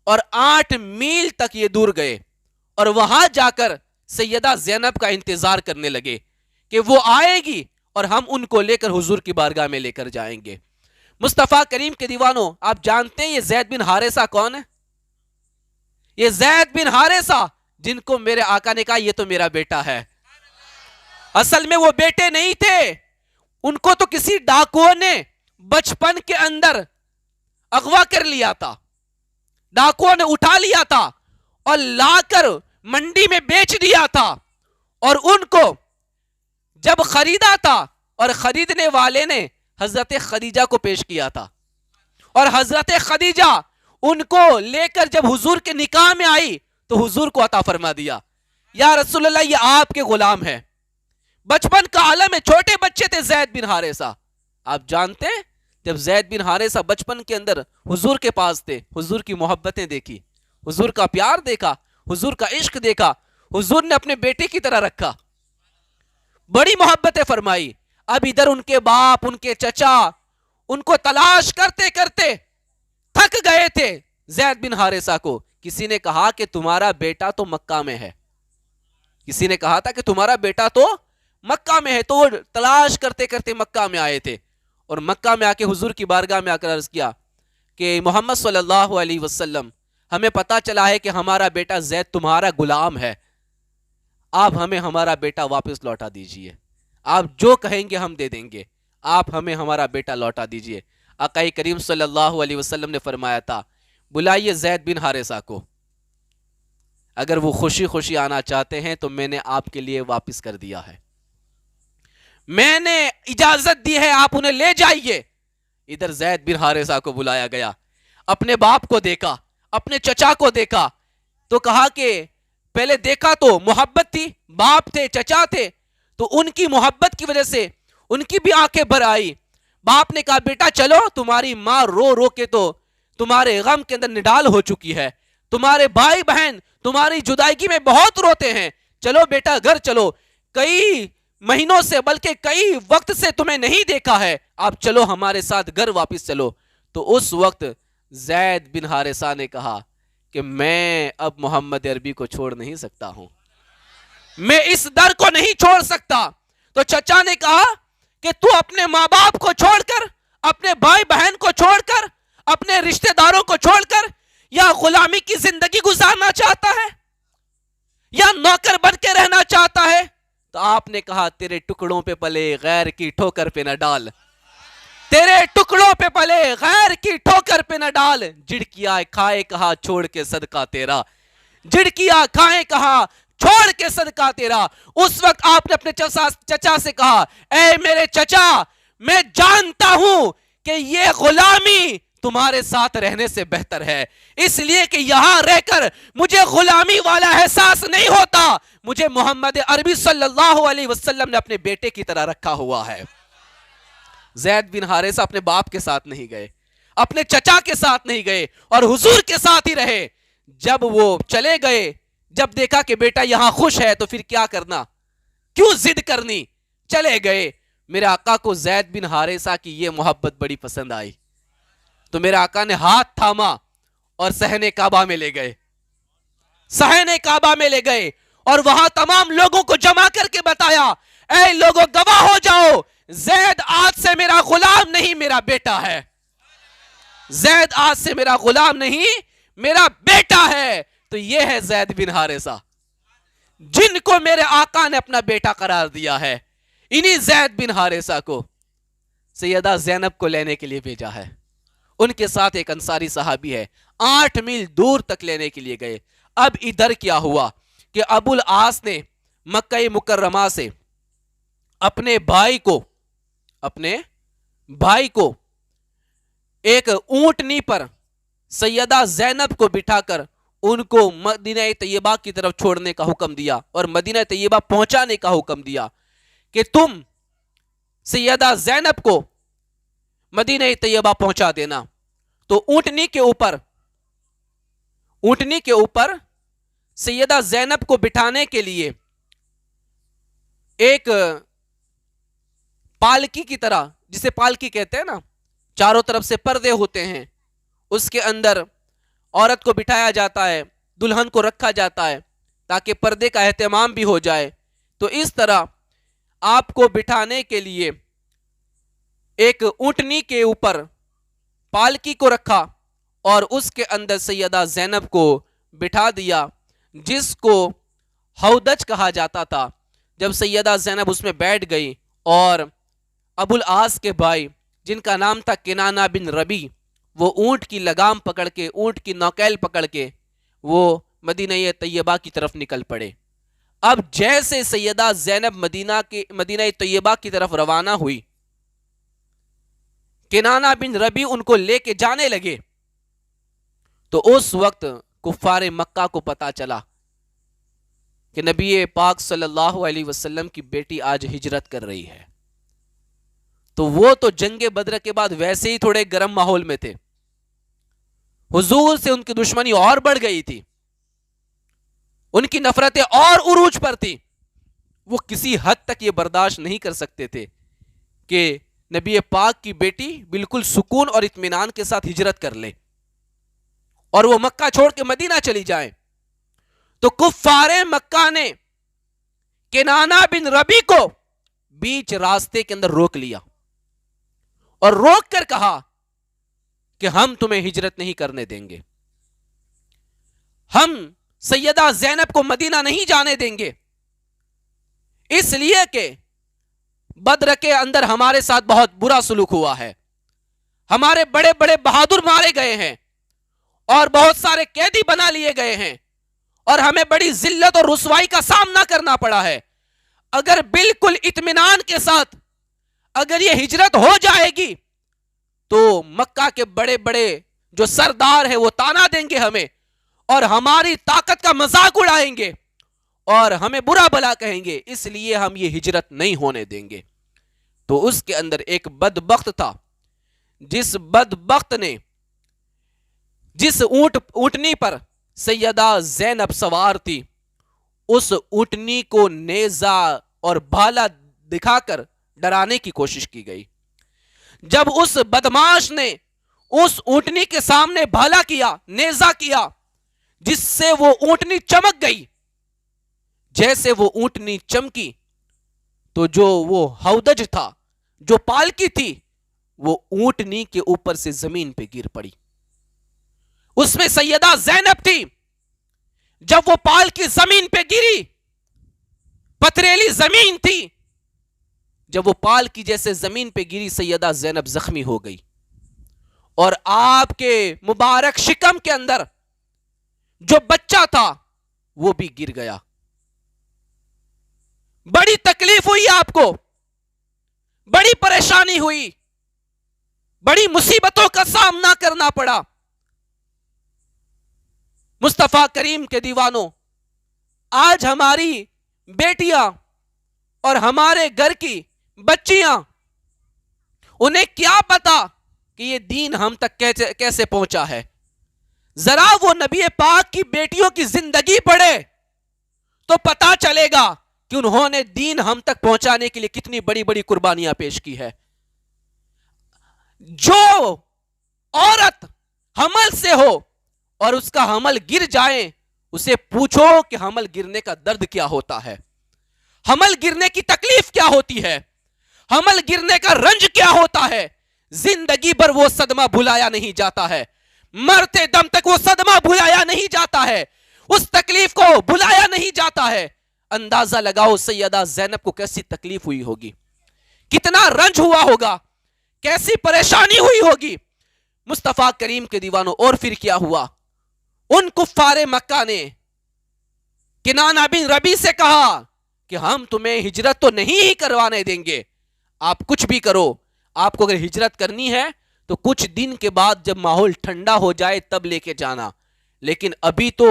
اور 8 میل تک یہ دور گئے, اور وہاں جا کر سیدہ زینب کا انتظار کرنے لگے کہ وہ آئے گی اور ہم ان کو لے کر حضور کی بارگاہ میں لے کر جائیں گے. مصطفیٰ کریم کے دیوانوں, آپ جانتے ہیں یہ زید بن حارثہ کون ہے؟ یہ زید بن حارثہ جن کو میرے آقا نے کہا یہ تو میرا بیٹا ہے. اصل میں وہ بیٹے نہیں تھے, ان کو تو کسی ڈاکوؤں نے بچپن کے اندر اغوا کر لیا تھا, ڈاکوؤں نے اٹھا لیا تھا اور لا کر منڈی میں بیچ دیا تھا, اور ان کو جب خریدا تھا اور خریدنے والے نے حضرت خدیجہ کو پیش کیا تھا, اور حضرت خدیجہ ان کو لے کر جب حضور کے نکاح میں آئی تو حضور کو عطا فرما دیا, یا رسول اللہ یہ آپ کے غلام ہے. بچپن کا عالم ہے, چھوٹے بچے تھے زید بن حارثہ. آپ جانتے ہیں جب زید بن حارثہ بچپن کے اندر حضور کے پاس تھے, حضور کی محبتیں دیکھی, حضور کا پیار دیکھا, حضور کا عشق دیکھا, حضور نے اپنے بیٹے کی طرح رکھا, بڑی محبتیں فرمائی. اب ادھر ان کے باپ, ان کے چچا ان کو تلاش کرتے کرتے تھک گئے تھے. زید بن حارثہ کو کسی نے کہا کہ تمہارا بیٹا تو مکہ میں ہے, کسی نے کہا تھا کہ تمہارا بیٹا تو مکہ میں ہے. تو وہ تلاش کرتے کرتے مکہ میں آئے تھے, اور مکہ میں آ کے حضور کی بارگاہ میں آ کر عرض کیا کہ محمد صلی اللہ علیہ وسلم ہمیں پتا چلا ہے کہ ہمارا بیٹا زید تمہارا غلام ہے، آپ ہمیں ہمارا بیٹا واپس لوٹا دیجئے، آپ جو کہیں گے ہم دے دیں گے، آپ ہمیں ہمارا بیٹا لوٹا دیجئے۔ آقا کریم صلی اللہ علیہ وسلم نے فرمایا تھا بلائیے زید بن حارثہ کو، اگر وہ خوشی خوشی آنا چاہتے ہیں تو میں نے آپ کے لیے واپس کر دیا ہے، میں نے اجازت دی ہے، آپ انہیں لے جائیے۔ ادھر زید بن حارثہ کو بلایا گیا، اپنے باپ کو دیکھا، اپنے چچا کو دیکھا، تو کہا کہ پہلے دیکھا تو محبت تھی، باپ تھے، چچا تھے، تو ان کی محبت کی وجہ سے ان کی بھی آنکھیں بھر آئی۔ باپ نے کہا بیٹا چلو، تمہاری ماں رو رو کے تو تمہارے غم کے اندر نڈال ہو چکی ہے، تمہارے بھائی بہن تمہاری جدائیگی میں بہت روتے ہیں، چلو بیٹا گھر چلو، کئی مہینوں سے بلکہ کئی وقت سے تمہیں نہیں دیکھا ہے، اب چلو ہمارے ساتھ گھر واپس چلو۔ تو اس وقت زید بن حارثہ نے کہا کہ میں اب محمد عربی کو چھوڑ نہیں سکتا ہوں، میں اس در کو نہیں چھوڑ سکتا۔ تو چچا نے کہا کہ تو اپنے ماں باپ کو چھوڑ کر، اپنے بھائی بہن کو چھوڑ کر، اپنے رشتہ داروں کو چھوڑ کر یا غلامی کی زندگی گزارنا چاہتا ہے یا نوکر بن کے رہنا چاہتا ہے؟ تو آپ نے کہا تیرے ٹکڑوں پہ پلے غیر کی ٹھوکر پہ نہ ڈال، تیرے ٹکڑوں پہ پلے غیر کی ٹھوکر پہ نہ ڈال، جھڑکیاں کھائے کہا چھوڑ کے صدقہ تیرا، جھڑکیاں کھائے کہا چھوڑ کے صدقہ تیرا۔ اس وقت آپ نے اپنے چچا سے کہا اے میرے چچا، میں جانتا ہوں کہ یہ غلامی تمہارے ساتھ رہنے سے بہتر ہے، اس لیے کہ یہاں رہ کر مجھے غلامی والا احساس نہیں ہوتا، مجھے محمد عربی صلی اللہ علیہ وسلم نے اپنے بیٹے کی طرح رکھا ہوا ہے۔ زید بن حارثہ اپنے باپ کے ساتھ نہیں گئے، اپنے چچا کے ساتھ نہیں گئے، اور حضور کے ساتھ ہی رہے۔ جب وہ چلے گئے، جب دیکھا کہ بیٹا یہاں خوش ہے تو پھر کیا کرنا، کیوں ضد کرنی، چلے گئے۔ میرے آقا کو زید بن حارثہ کی یہ محبت بڑی پسند آئی، تو میرے آقا نے ہاتھ تھاما اور صحن کعبہ میں لے گئے، صحن کعبہ میں لے گئے، اور وہاں تمام لوگوں کو جمع کر کے بتایا اے لوگوں گواہ ہو جاؤ، زید آج سے میرا غلام نہیں میرا بیٹا ہے، زید آج سے میرا غلام نہیں میرا بیٹا ہے۔ تو یہ ہے زید بن حارثہ جن کو میرے آقا نے اپنا بیٹا قرار دیا ہے۔ انہی زید بن حارثہ کو سیدہ زینب کو لینے کے لیے بھیجا ہے، ان کے ساتھ ایک انصاری صحابی ہے، 8 میل دور تک لینے کے لیے گئے۔ اب ادھر کیا ہوا کہ ابو العاص نے مکہ مکرمہ سے اپنے بھائی کو ایک اونٹنی پر سیدہ زینب کو بٹھا کر ان کو مدینہ طیبہ کی طرف چھوڑنے کا حکم دیا، اور مدینہ طیبہ پہنچانے کا حکم دیا کہ تم سیدہ زینب کو مدینہ طیبہ پہنچا دینا۔ تو اونٹنی کے اوپر سیدہ زینب کو بٹھانے کے لیے ایک پالکی کی طرح، جسے پالکی کہتے ہیں نا، چاروں طرف سے پردے ہوتے ہیں، اس کے اندر عورت کو بٹھایا جاتا ہے، دلہن کو رکھا جاتا ہے تاکہ پردے کا اہتمام بھی ہو جائے۔ تو اس طرح آپ کو بٹھانے کے لیے ایک اونٹنی کے اوپر پالکی کو رکھا اور اس کے اندر سیدہ زینب کو بٹھا دیا، جس کو ہودج کہا جاتا تھا۔ جب سیدہ زینب اس میں بیٹھ گئی اور ابو العاص کے بھائی جن کا نام تھا کنانہ بن ربی، وہ اونٹ کی لگام پکڑ کے، اونٹ کی نوکیل پکڑ کے وہ مدینہ طیبہ کی طرف نکل پڑے۔ اب جیسے سیدہ زینب مدینہ طیبہ کی طرف روانہ ہوئی، کنانہ بن ربی ان کو لے کے جانے لگے، تو اس وقت کفار مکہ کو پتا چلا کہ نبی پاک صلی اللہ علیہ وسلم کی بیٹی آج ہجرت کر رہی ہے۔ تو وہ تو جنگ بدر کے بعد ویسے ہی تھوڑے گرم ماحول میں تھے، حضور سے ان کی دشمنی اور بڑھ گئی تھی، ان کی نفرتیں اور عروج پر تھی۔ وہ کسی حد تک یہ برداشت نہیں کر سکتے تھے کہ نبی پاک کی بیٹی بالکل سکون اور اطمینان کے ساتھ ہجرت کر لے اور وہ مکہ چھوڑ کے مدینہ چلی جائیں۔ تو کفار مکہ نے کنانہ بن ربی کو بیچ راستے کے اندر روک لیا اور روک کر کہا کہ ہم تمہیں ہجرت نہیں کرنے دیں گے۔ ہم سیدہ زینب کو مدینہ نہیں جانے دیں گے، اس لیے کہ بدر کے اندر ہمارے ساتھ بہت برا سلوک ہوا ہے، ہمارے بڑے بڑے بہادر مارے گئے ہیں اور بہت سارے قیدی بنا لیے گئے ہیں اور ہمیں بڑی ذلت اور رسوائی کا سامنا کرنا پڑا ہے۔ اگر بالکل اطمینان کے ساتھ اگر یہ ہجرت ہو جائے گی تو مکہ کے بڑے بڑے جو سردار ہیں وہ تانا دیں گے ہمیں اور ہماری طاقت کا مذاق اڑائیں گے اور ہمیں برا بھلا کہیں گے، اس لیے ہم یہ ہجرت نہیں ہونے دیں گے۔ تو اس کے اندر ایک بدبخت تھا، جس بدبخت نے جس اونٹنی پر سیدہ زینب سوار تھی، اس اونٹنی کو نیزہ اور بھالا دکھا کر ڈرانے کی کوشش کی گئی۔ جب اس بدماش نے اس اونٹنی کے سامنے بھالا کیا، نیزہ کیا، جس سے وہ اونٹنی چمک گئی، جیسے وہ اونٹنی چمکی تو جو وہ ہودج تھا، جو پالکی تھی، وہ اونٹنی کے اوپر سے زمین پہ گر پڑی۔ اس میں سیدہ زینب تھی۔ جب وہ پالکی زمین پہ گری، پتھریلی زمین تھی، جب وہ پالکی جیسے زمین پہ گری، سیدہ زینب زخمی ہو گئی اور آپ کے مبارک شکم کے اندر جو بچہ تھا وہ بھی گر گیا۔ بڑی تکلیف ہوئی آپ کو، بڑی پریشانی ہوئی، بڑی مصیبتوں کا سامنا کرنا پڑا۔ مصطفیٰ کریم کے دیوانوں، آج ہماری بیٹیاں اور ہمارے گھر کی بچیاں، انہیں کیا پتا کہ یہ دین ہم تک کیسے پہنچا ہے؟ ذرا وہ نبی پاک کی بیٹیوں کی زندگی پڑھے تو پتا چلے گا کہ انہوں نے دین ہم تک پہنچانے کے لیے کتنی بڑی بڑی قربانیاں پیش کی ہے۔ جو عورت حمل سے ہو اور اس کا حمل گر جائے، اسے پوچھو کہ حمل گرنے کا درد کیا ہوتا ہے، حمل گرنے کی تکلیف کیا ہوتی ہے، حمل گرنے کا رنج کیا ہوتا ہے۔ زندگی بھر وہ صدمہ بھلایا نہیں جاتا ہے، مرتے دم تک وہ صدمہ بھلایا نہیں جاتا ہے، اس تکلیف کو بھلایا نہیں جاتا ہے۔ اندازہ لگاؤ سیدہ زینب کو کیسی تکلیف ہوئی ہوگی، کتنا رنج ہوا ہوگا، کیسی پریشانی ہوئی ہوگی۔ مصطفیٰ کریم کے دیوانوں، اور پھر کیا ہوا؟ ان کفار مکہ نے کنانہ بن ربی سے کہا کہ ہم تمہیں ہجرت تو نہیں ہی کروانے دیں گے، آپ کچھ بھی کرو، آپ کو اگر ہجرت کرنی ہے تو کچھ دن کے بعد جب ماحول ٹھنڈا ہو جائے تب لے کے جانا، لیکن ابھی تو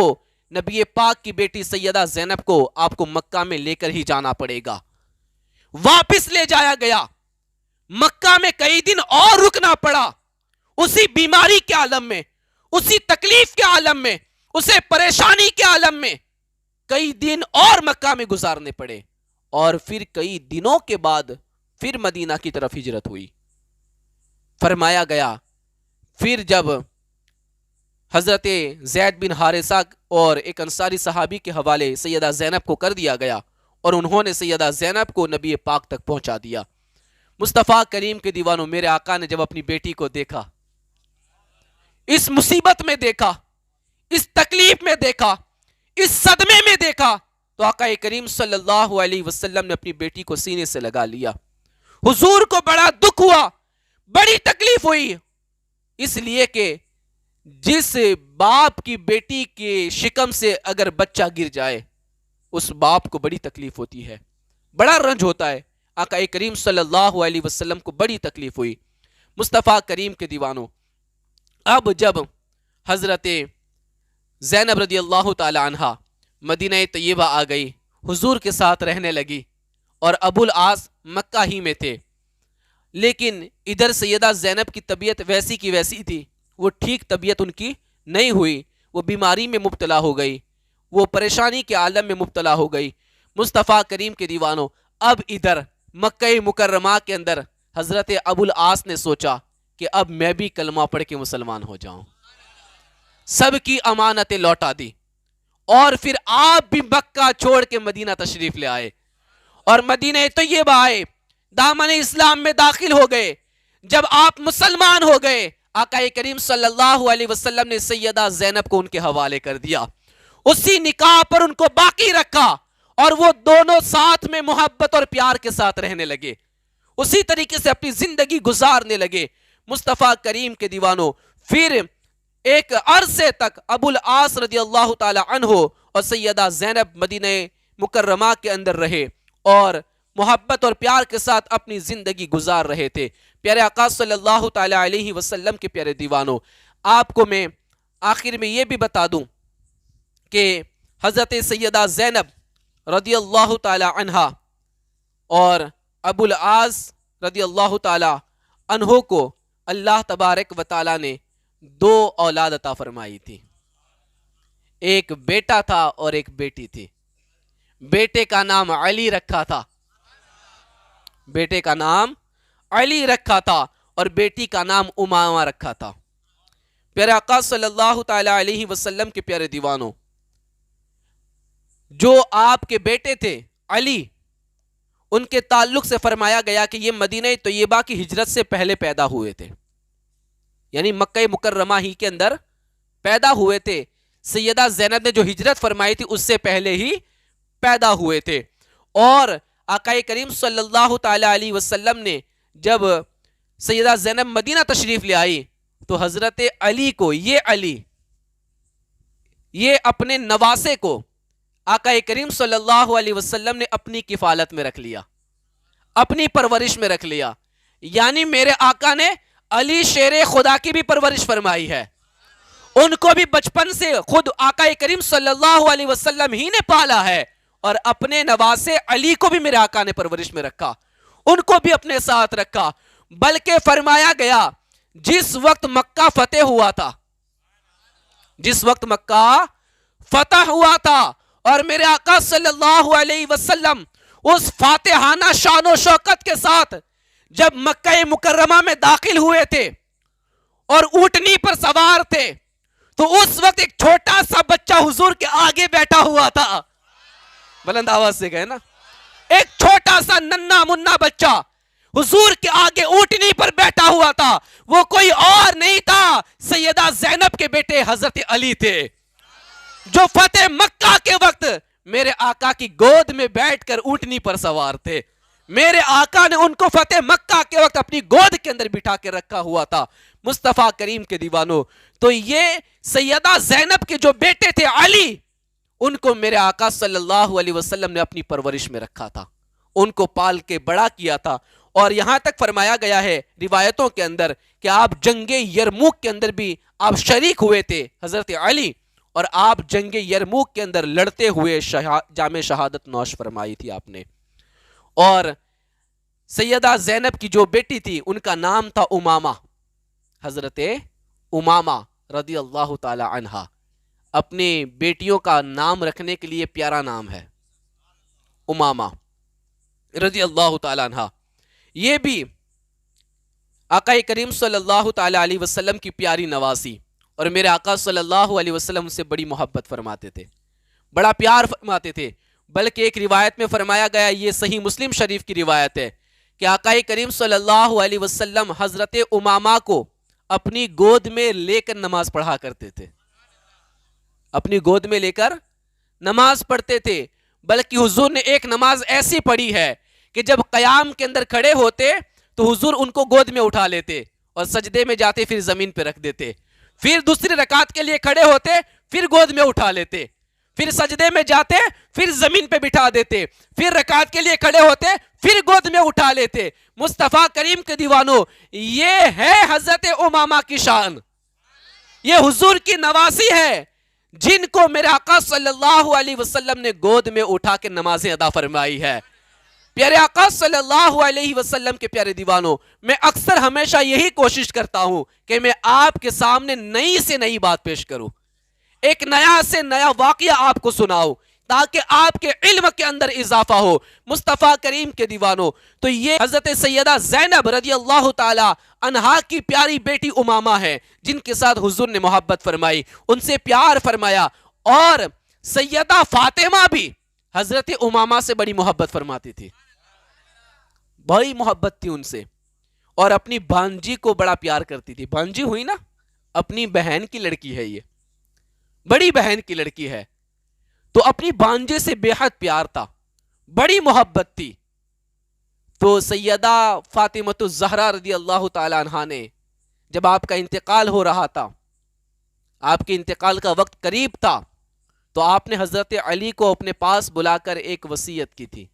نبی پاک کی بیٹی سیدہ زینب کو آپ کو مکہ میں لے کر ہی جانا پڑے گا۔ واپس لے جایا گیا، مکہ میں کئی دن اور رکنا پڑا، اسی بیماری کے عالم میں، اسی تکلیف کے عالم میں، اسے پریشانی کے عالم میں کئی دن اور مکہ میں گزارنے پڑے، اور پھر کئی دنوں کے بعد پھر مدینہ کی طرف ہجرت ہوئی۔ فرمایا گیا پھر جب حضرت زید بن حارثہ اور ایک انصاری صحابی کے حوالے سیدہ زینب کو کر دیا گیا اور انہوں نے سیدہ زینب کو نبی پاک تک پہنچا دیا۔ مصطفیٰ کریم کے دیوانوں، میرے آقا نے جب اپنی بیٹی کو دیکھا، اس مصیبت میں دیکھا، اس تکلیف میں دیکھا، اس صدمے میں دیکھا، تو آقا کریم صلی اللہ علیہ وسلم نے اپنی بیٹی کو سینے سے لگا لیا۔ حضور کو بڑا دکھ ہوا، بڑی تکلیف ہوئی، اس لیے کہ جس باپ کی بیٹی کے شکم سے اگر بچہ گر جائے، اس باپ کو بڑی تکلیف ہوتی ہے، بڑا رنج ہوتا ہے۔ آقا کریم صلی اللہ علیہ وسلم کو بڑی تکلیف ہوئی۔ مصطفیٰ کریم کے دیوانوں، اب جب حضرت زینب رضی اللہ تعالی عنہ مدینہ طیبہ آ گئی، حضور کے ساتھ رہنے لگی، اور ابو العاص مکہ ہی میں تھے، لیکن ادھر سیدہ زینب کی طبیعت ویسی کی ویسی تھی، وہ ٹھیک طبیعت ان کی نہیں ہوئی، وہ بیماری میں مبتلا ہو گئی، وہ پریشانی کے عالم میں مبتلا ہو گئی۔ مصطفیٰ کریم کے دیوانوں، اب ادھر مکہ مکرمہ کے اندر حضرت ابو العاص نے سوچا کہ اب میں بھی کلمہ پڑھ کے مسلمان ہو جاؤں، سب کی امانتیں لوٹا دی، اور پھر آپ بھی مکہ چھوڑ کے مدینہ تشریف لے آئے اور مدینہ طیبہ آئے، دامن اسلام میں داخل ہو گئے۔ جب آپ مسلمان ہو گئے، آقا کریم صلی اللہ علیہ وسلم نے سیدہ زینب کو ان کے حوالے کر دیا۔ اسی نکاح پر ان کو باقی رکھا اور وہ دونوں ساتھ میں محبت اور پیار کے ساتھ رہنے لگے، اسی طریقے سے اپنی زندگی گزارنے لگے۔ مصطفیٰ کریم کے دیوانوں، پھر ایک عرصے تک ابو العاص رضی اللہ تعالی عنہ اور سیدہ زینب مدینہ مکرمہ کے اندر رہے اور محبت اور پیار کے ساتھ اپنی زندگی گزار رہے تھے۔ پیارے آقا صلی اللہ تعالی علیہ وسلم کے پیارے دیوانوں، آپ کو میں آخر میں یہ بھی بتا دوں کہ حضرت سیدہ زینب رضی اللہ تعالی عنہا اور ابو العاص رضی اللہ تعالی عنہ کو اللہ تبارک و تعالی نے 2 اولاد عطا فرمائی تھی، ایک بیٹا تھا اور ایک بیٹی تھی۔ بیٹے کا نام علی رکھا تھا، بیٹے کا نام علی رکھا تھا اور بیٹی کا نام امامہ رکھا تھا۔ پیارے آقا صلی اللہ تعالی علیہ وسلم کے پیارے دیوانوں، جو آپ کے بیٹے تھے علی، ان کے تعلق سے فرمایا گیا کہ یہ مدینہ طیبہ کی ہجرت سے پہلے پیدا ہوئے تھے، یعنی مکہ مکرمہ ہی کے اندر پیدا ہوئے تھے۔ سیدہ زینب نے جو ہجرت فرمائی تھی اس سے پہلے ہی پیدا ہوئے تھے۔ اور آقا کریم صلی اللہ تعالی علیہ وسلم نے جب سیدہ زینب مدینہ تشریف لے آئی تو حضرت علی کو، یہ علی، یہ اپنے نواسے کو آقا کریم صلی اللہ علیہ وسلم نے اپنی کفالت میں رکھ لیا، اپنی پرورش میں رکھ لیا۔ یعنی میرے آقا نے علی شیر خدا کی بھی پرورش فرمائی ہے، ان کو بھی بچپن سے خود آقا کریم صلی اللہ علیہ وسلم ہی نے پالا ہے، اور اپنے نواسے علی کو بھی میرے آقا نے پرورش میں رکھا، ان کو بھی اپنے ساتھ رکھا۔ بلکہ فرمایا گیا جس وقت مکہ فتح ہوا تھا، جس وقت مکہ فتح ہوا تھا اور میرے آقا صلی اللہ علیہ وسلم اس فاتحانہ شان و شوکت کے ساتھ جب مکہ مکرمہ میں داخل ہوئے تھے اور اونٹنی پر سوار تھے تو اس وقت ایک چھوٹا سا بچہ حضور کے آگے بیٹھا ہوا تھا۔ بلند آواز سے کہے نا، ایک چھوٹا سا ننھا منا بچہ حضور کے آگے اونٹنی پر بیٹھا ہوا تھا، وہ کوئی اور نہیں تھا، سیدہ زینب کے بیٹے حضرت علی تھے، جو فتح مکہ کے وقت میرے آقا کی گود میں بیٹھ کر اونٹنی پر سوار تھے۔ میرے آقا نے ان کو فتح مکہ کے وقت اپنی گود کے اندر بٹھا کے رکھا ہوا تھا۔ مصطفیٰ کریم کے دیوانوں، تو یہ سیدہ زینب کے جو بیٹے تھے علی، ان کو میرے آقا صلی اللہ علیہ وسلم نے اپنی پرورش میں رکھا تھا، ان کو پال کے بڑا کیا تھا۔ اور یہاں تک فرمایا گیا ہے روایتوں کے اندر کہ آپ جنگ یرموک کے اندر بھی آپ شریک ہوئے تھے حضرت علی، اور آپ جنگ یرموک کے اندر لڑتے ہوئے جام شہادت نوش فرمائی تھی آپ نے۔ اور سیدہ زینب کی جو بیٹی تھی ان کا نام تھا امامہ، حضرت امامہ رضی اللہ تعالی عنہا۔ اپنی بیٹیوں کا نام رکھنے کے لیے پیارا نام ہے امامہ رضی اللہ تعالی عنہا۔ یہ بھی آقا کریم صلی اللہ تعالی علیہ وسلم کی پیاری نواسی، اور میرے آقا صلی اللہ علیہ وسلم سے بڑی محبت فرماتے تھے، بڑا پیار فرماتے تھے۔ بلکہ ایک روایت میں فرمایا گیا، یہ صحیح مسلم شریف کی روایت ہے، کہ آقا کریم صلی اللہ علیہ وسلم حضرت امامہ کو اپنی گود میں لے کر نماز پڑھا کرتے تھے، اپنی گود میں لے کر نماز پڑھتے تھے۔ بلکہ حضور نے ایک نماز ایسی پڑھی ہے کہ جب قیام کے اندر کھڑے ہوتے تو حضور ان کو گود میں اٹھا لیتے اور سجدے میں جاتے پھر زمین پہ رکھ دیتے، پھر دوسری رکعت کے لیے کھڑے ہوتے پھر گود میں اٹھا لیتے، پھر سجدے میں جاتے پھر زمین پہ بٹھا دیتے، پھر رکعت کے لیے کھڑے ہوتے پھر گود میں اٹھا لیتے۔ مصطفیٰ کریم کے دیوانوں، یہ ہے حضرت امامہ کی شان، یہ حضور کی نواسی ہے، جن کو میرے آقا صلی اللہ علیہ وسلم نے گود میں اٹھا کے نمازیں ادا فرمائی ہے۔ پیارے آقا صلی اللہ علیہ وسلم کے پیارے دیوانوں، میں اکثر ہمیشہ یہی کوشش کرتا ہوں کہ میں آپ کے سامنے نئی سے نئی بات پیش کروں، ایک نیا سے نیا واقعہ آپ کو سناؤں تاکہ آپ کے علم کے اندر اضافہ ہو۔ مصطفیٰ کریم کے دیوانوں، تو یہ حضرت سیدہ زینب رضی اللہ تعالی عنہا کی پیاری بیٹی امامہ ہے، جن کے ساتھ حضور نے محبت فرمائی، ان سے پیار فرمایا۔ اور سیدہ فاطمہ بھی حضرت امامہ سے بڑی محبت فرماتی تھی، بڑی محبت تھی ان سے، اور اپنی بھانجی کو بڑا پیار کرتی تھی۔ بھانجی ہوئی نا، اپنی بہن کی لڑکی ہے، یہ بڑی بہن کی لڑکی ہے، تو اپنی بانجے سے بے حد پیار تھا، بڑی محبت تھی. تو سیدہ فاطمۃ الزہرا رضی اللہ تعالی عنہا نے جب آپ کا انتقال ہو رہا تھا، آپ کے انتقال کا وقت قریب تھا، تو آپ نے حضرت علی کو اپنے پاس بلا کر ایک وصیت کی تھی،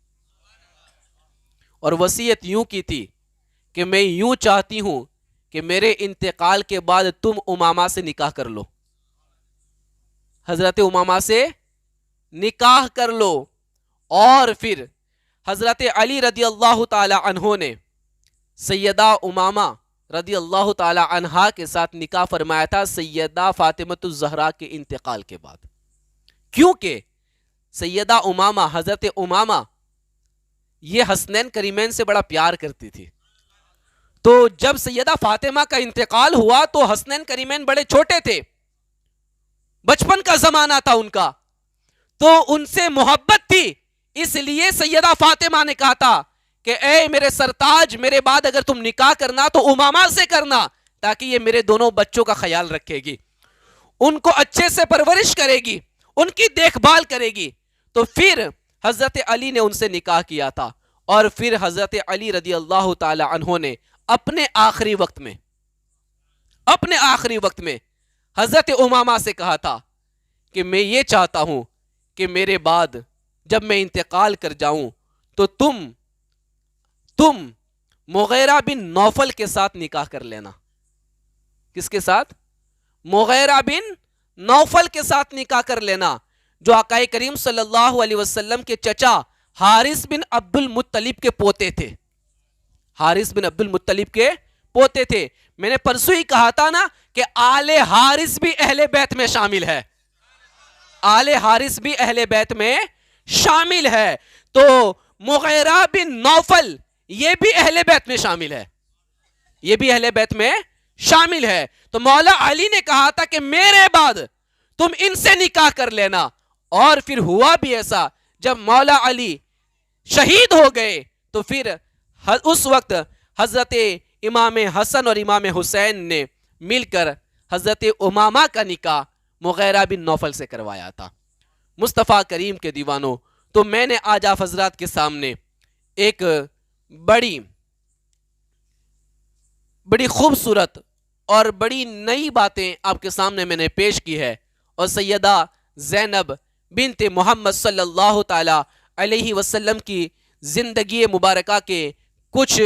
اور وصیت یوں کی تھی کہ میں یوں چاہتی ہوں کہ میرے انتقال کے بعد تم امامہ سے نکاح کر لو، حضرت امامہ سے نکاح کر لو. اور پھر حضرت علی رضی اللہ تعالی عنہ نے سیدہ امامہ رضی اللہ تعالی عنہا کے ساتھ نکاح فرمایا تھا سیدہ فاطمۃ الزہرا کے انتقال کے بعد، کیونکہ سیدہ امامہ، حضرت امامہ یہ حسنین کریمین سے بڑا پیار کرتی تھی. تو جب سیدہ فاطمہ کا انتقال ہوا تو حسنین کریمین بڑے چھوٹے تھے، بچپن کا زمانہ تھا ان کا، تو ان سے محبت تھی. اس لیے سیدہ فاطمہ نے کہا تھا کہ اے میرے سرتاج، میرے بعد اگر تم نکاح کرنا تو امامہ سے کرنا، تاکہ یہ میرے دونوں بچوں کا خیال رکھے گی، ان کو اچھے سے پرورش کرے گی، ان کی دیکھ بھال کرے گی. تو پھر حضرت علی نے ان سے نکاح کیا تھا، اور پھر حضرت علی رضی اللہ تعالی عنہ نے اپنے آخری وقت میں حضرت امامہ سے کہا تھا کہ میں یہ چاہتا ہوں کہ میرے بعد جب میں انتقال کر جاؤں تو تم مغیرہ بن نوفل کے ساتھ نکاح کر لینا. کس کے ساتھ؟ مغیرہ بن نوفل کے ساتھ نکاح کر لینا، جو آقا کریم صلی اللہ علیہ وسلم کے چچا حارث بن عبد المطلب کے پوتے تھے. حارث بن عبد المطلب کے پوتے تھے. میں نے پرسوں ہی کہا تھا نا کہ آل حارث بھی اہل بیت میں شامل ہے، آل حارث بھی اہل بیت میں شامل ہے. تو مغیرہ بن نوفل یہ بھی اہل بیت میں شامل ہے، یہ بھی اہل بیت میں شامل ہے. تو مولا علی نے کہا تھا کہ میرے بعد تم ان سے نکاح کر لینا. اور پھر ہوا بھی ایسا، جب مولا علی شہید ہو گئے تو پھر اس وقت حضرت امام حسن اور امام حسین نے مل کر حضرت امامہ کا نکاح مغیرہ بن نوفل سے کروایا تھا. مصطفیٰ کریم کے دیوانوں، تو میں نے آج آپ حضرات کے سامنے ایک بڑی خوبصورت اور بڑی نئی باتیں آپ کے سامنے میں نے پیش کی ہے، اور سیدہ زینب بنت محمد صلی اللہ تعالی علیہ وسلم کی زندگی مبارکہ کے کچھ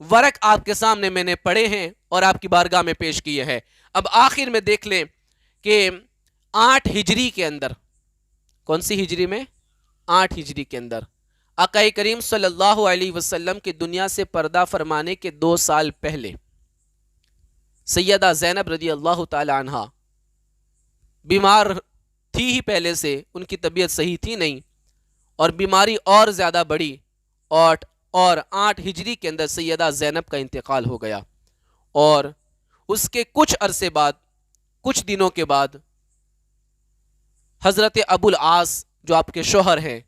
ورق آپ کے سامنے میں نے پڑھے ہیں اور آپ کی بارگاہ میں پیش کیے ہیں. اب آخر میں دیکھ لیں کہ 8 ہجری کے اندر، کون سی ہجری میں؟ 8 ہجری کے اندر آقا کریم صلی اللہ علیہ وسلم کی دنیا سے پردہ فرمانے کے 2 سال پہلے سیدہ زینب رضی اللہ تعالی عنہا بیمار تھی ہی، پہلے سے ان کی طبیعت صحیح تھی نہیں، اور بیماری اور زیادہ بڑھی، اور 8 ہجری کے اندر سیدہ زینب کا انتقال ہو گیا. اور اس کے کچھ عرصے بعد، کچھ دنوں کے بعد حضرت ابو العاص جو آپ کے شوہر ہیں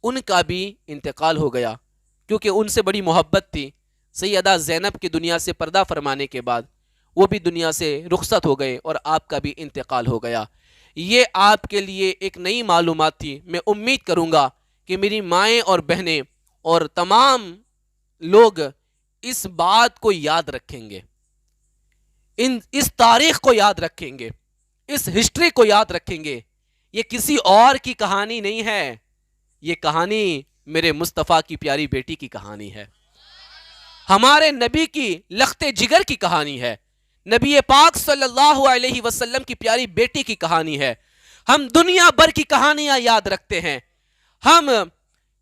ان کا بھی انتقال ہو گیا، کیونکہ ان سے بڑی محبت تھی. سیدہ زینب کی دنیا سے پردہ فرمانے کے بعد وہ بھی دنیا سے رخصت ہو گئے اور آپ کا بھی انتقال ہو گیا. یہ آپ کے لیے ایک نئی معلومات تھی. میں امید کروں گا کہ میری مائیں اور بہنیں اور تمام لوگ اس بات کو یاد رکھیں گے، اس تاریخ کو یاد رکھیں گے، اس ہسٹری کو یاد رکھیں گے. یہ کسی اور کی کہانی نہیں ہے، یہ کہانی میرے مصطفیٰ کی پیاری بیٹی کی کہانی ہے، ہمارے نبی کی لخت جگر کی کہانی ہے، نبی پاک صلی اللہ علیہ وسلم کی پیاری بیٹی کی کہانی ہے. ہم دنیا بھر کی کہانیاں یاد رکھتے ہیں، ہم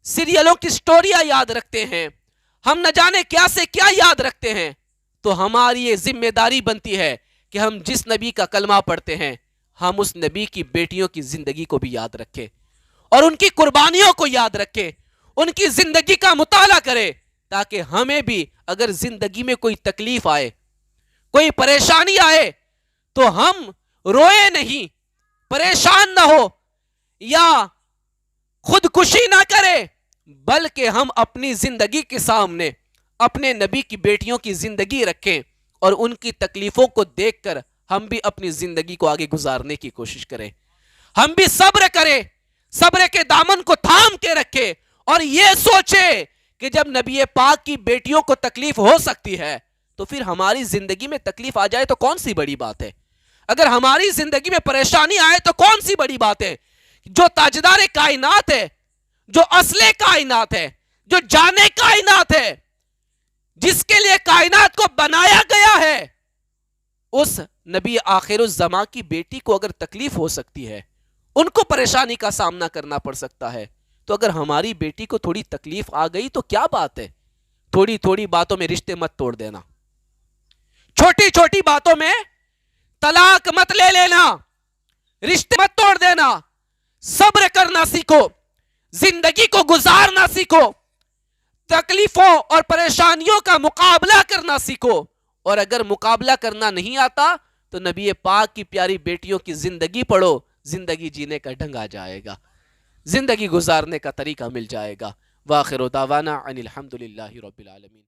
سیریلوں کی سٹوریاں یاد رکھتے ہیں، ہم نہ جانے کیا سے کیا یاد رکھتے ہیں. تو ہماری یہ ذمہ داری بنتی ہے کہ ہم جس نبی کا کلمہ پڑھتے ہیں ہم اس نبی کی بیٹیوں کی زندگی کو بھی یاد رکھیں اور ان کی قربانیوں کو یاد رکھیں، ان کی زندگی کا مطالعہ کریں، تاکہ ہمیں بھی اگر زندگی میں کوئی تکلیف آئے، کوئی پریشانی آئے تو ہم روئے نہیں، پریشان نہ ہو یا خودکشی نہ کرے، بلکہ ہم اپنی زندگی کے سامنے اپنے نبی کی بیٹیوں کی زندگی رکھیں اور ان کی تکلیفوں کو دیکھ کر ہم بھی اپنی زندگی کو آگے گزارنے کی کوشش کریں، ہم بھی صبر کریں صبر کے دامن کو تھام کے رکھے اور یہ سوچے کہ جب نبی پاک کی بیٹیوں کو تکلیف ہو سکتی ہے تو پھر ہماری زندگی میں تکلیف آ جائے تو کون سی بڑی بات ہے؟ اگر ہماری زندگی میں پریشانی آئے تو کون سی بڑی بات ہے؟ جو تاجدار کائنات ہے، جو اصل کائنات ہے، جو جانے کائنات ہے، جس کے لیے کائنات کو بنایا گیا ہے، اس نبی آخر الزمان کی بیٹی کو اگر تکلیف ہو سکتی ہے، ان کو پریشانی کا سامنا کرنا پڑ سکتا ہے، تو اگر ہماری بیٹی کو تھوڑی تکلیف آ گئی تو کیا بات ہے؟ تھوڑی تھوڑی باتوں میں رشتے مت توڑ دینا، چھوٹی چھوٹی باتوں میں طلاق مت لے لینا، رشتے مت توڑ دینا، صبر کرنا سیکھو، زندگی کو گزارنا سیکھو، تکلیفوں اور پریشانیوں کا مقابلہ کرنا سیکھو، اور اگر مقابلہ کرنا نہیں آتا تو نبی پاک کی پیاری بیٹیوں کی زندگی پڑھو، زندگی جینے کا ڈھنگ آ جائے گا، زندگی گزارنے کا طریقہ مل جائے گا۔ وآخر دعوانا ان الحمد للہ رب العالمین۔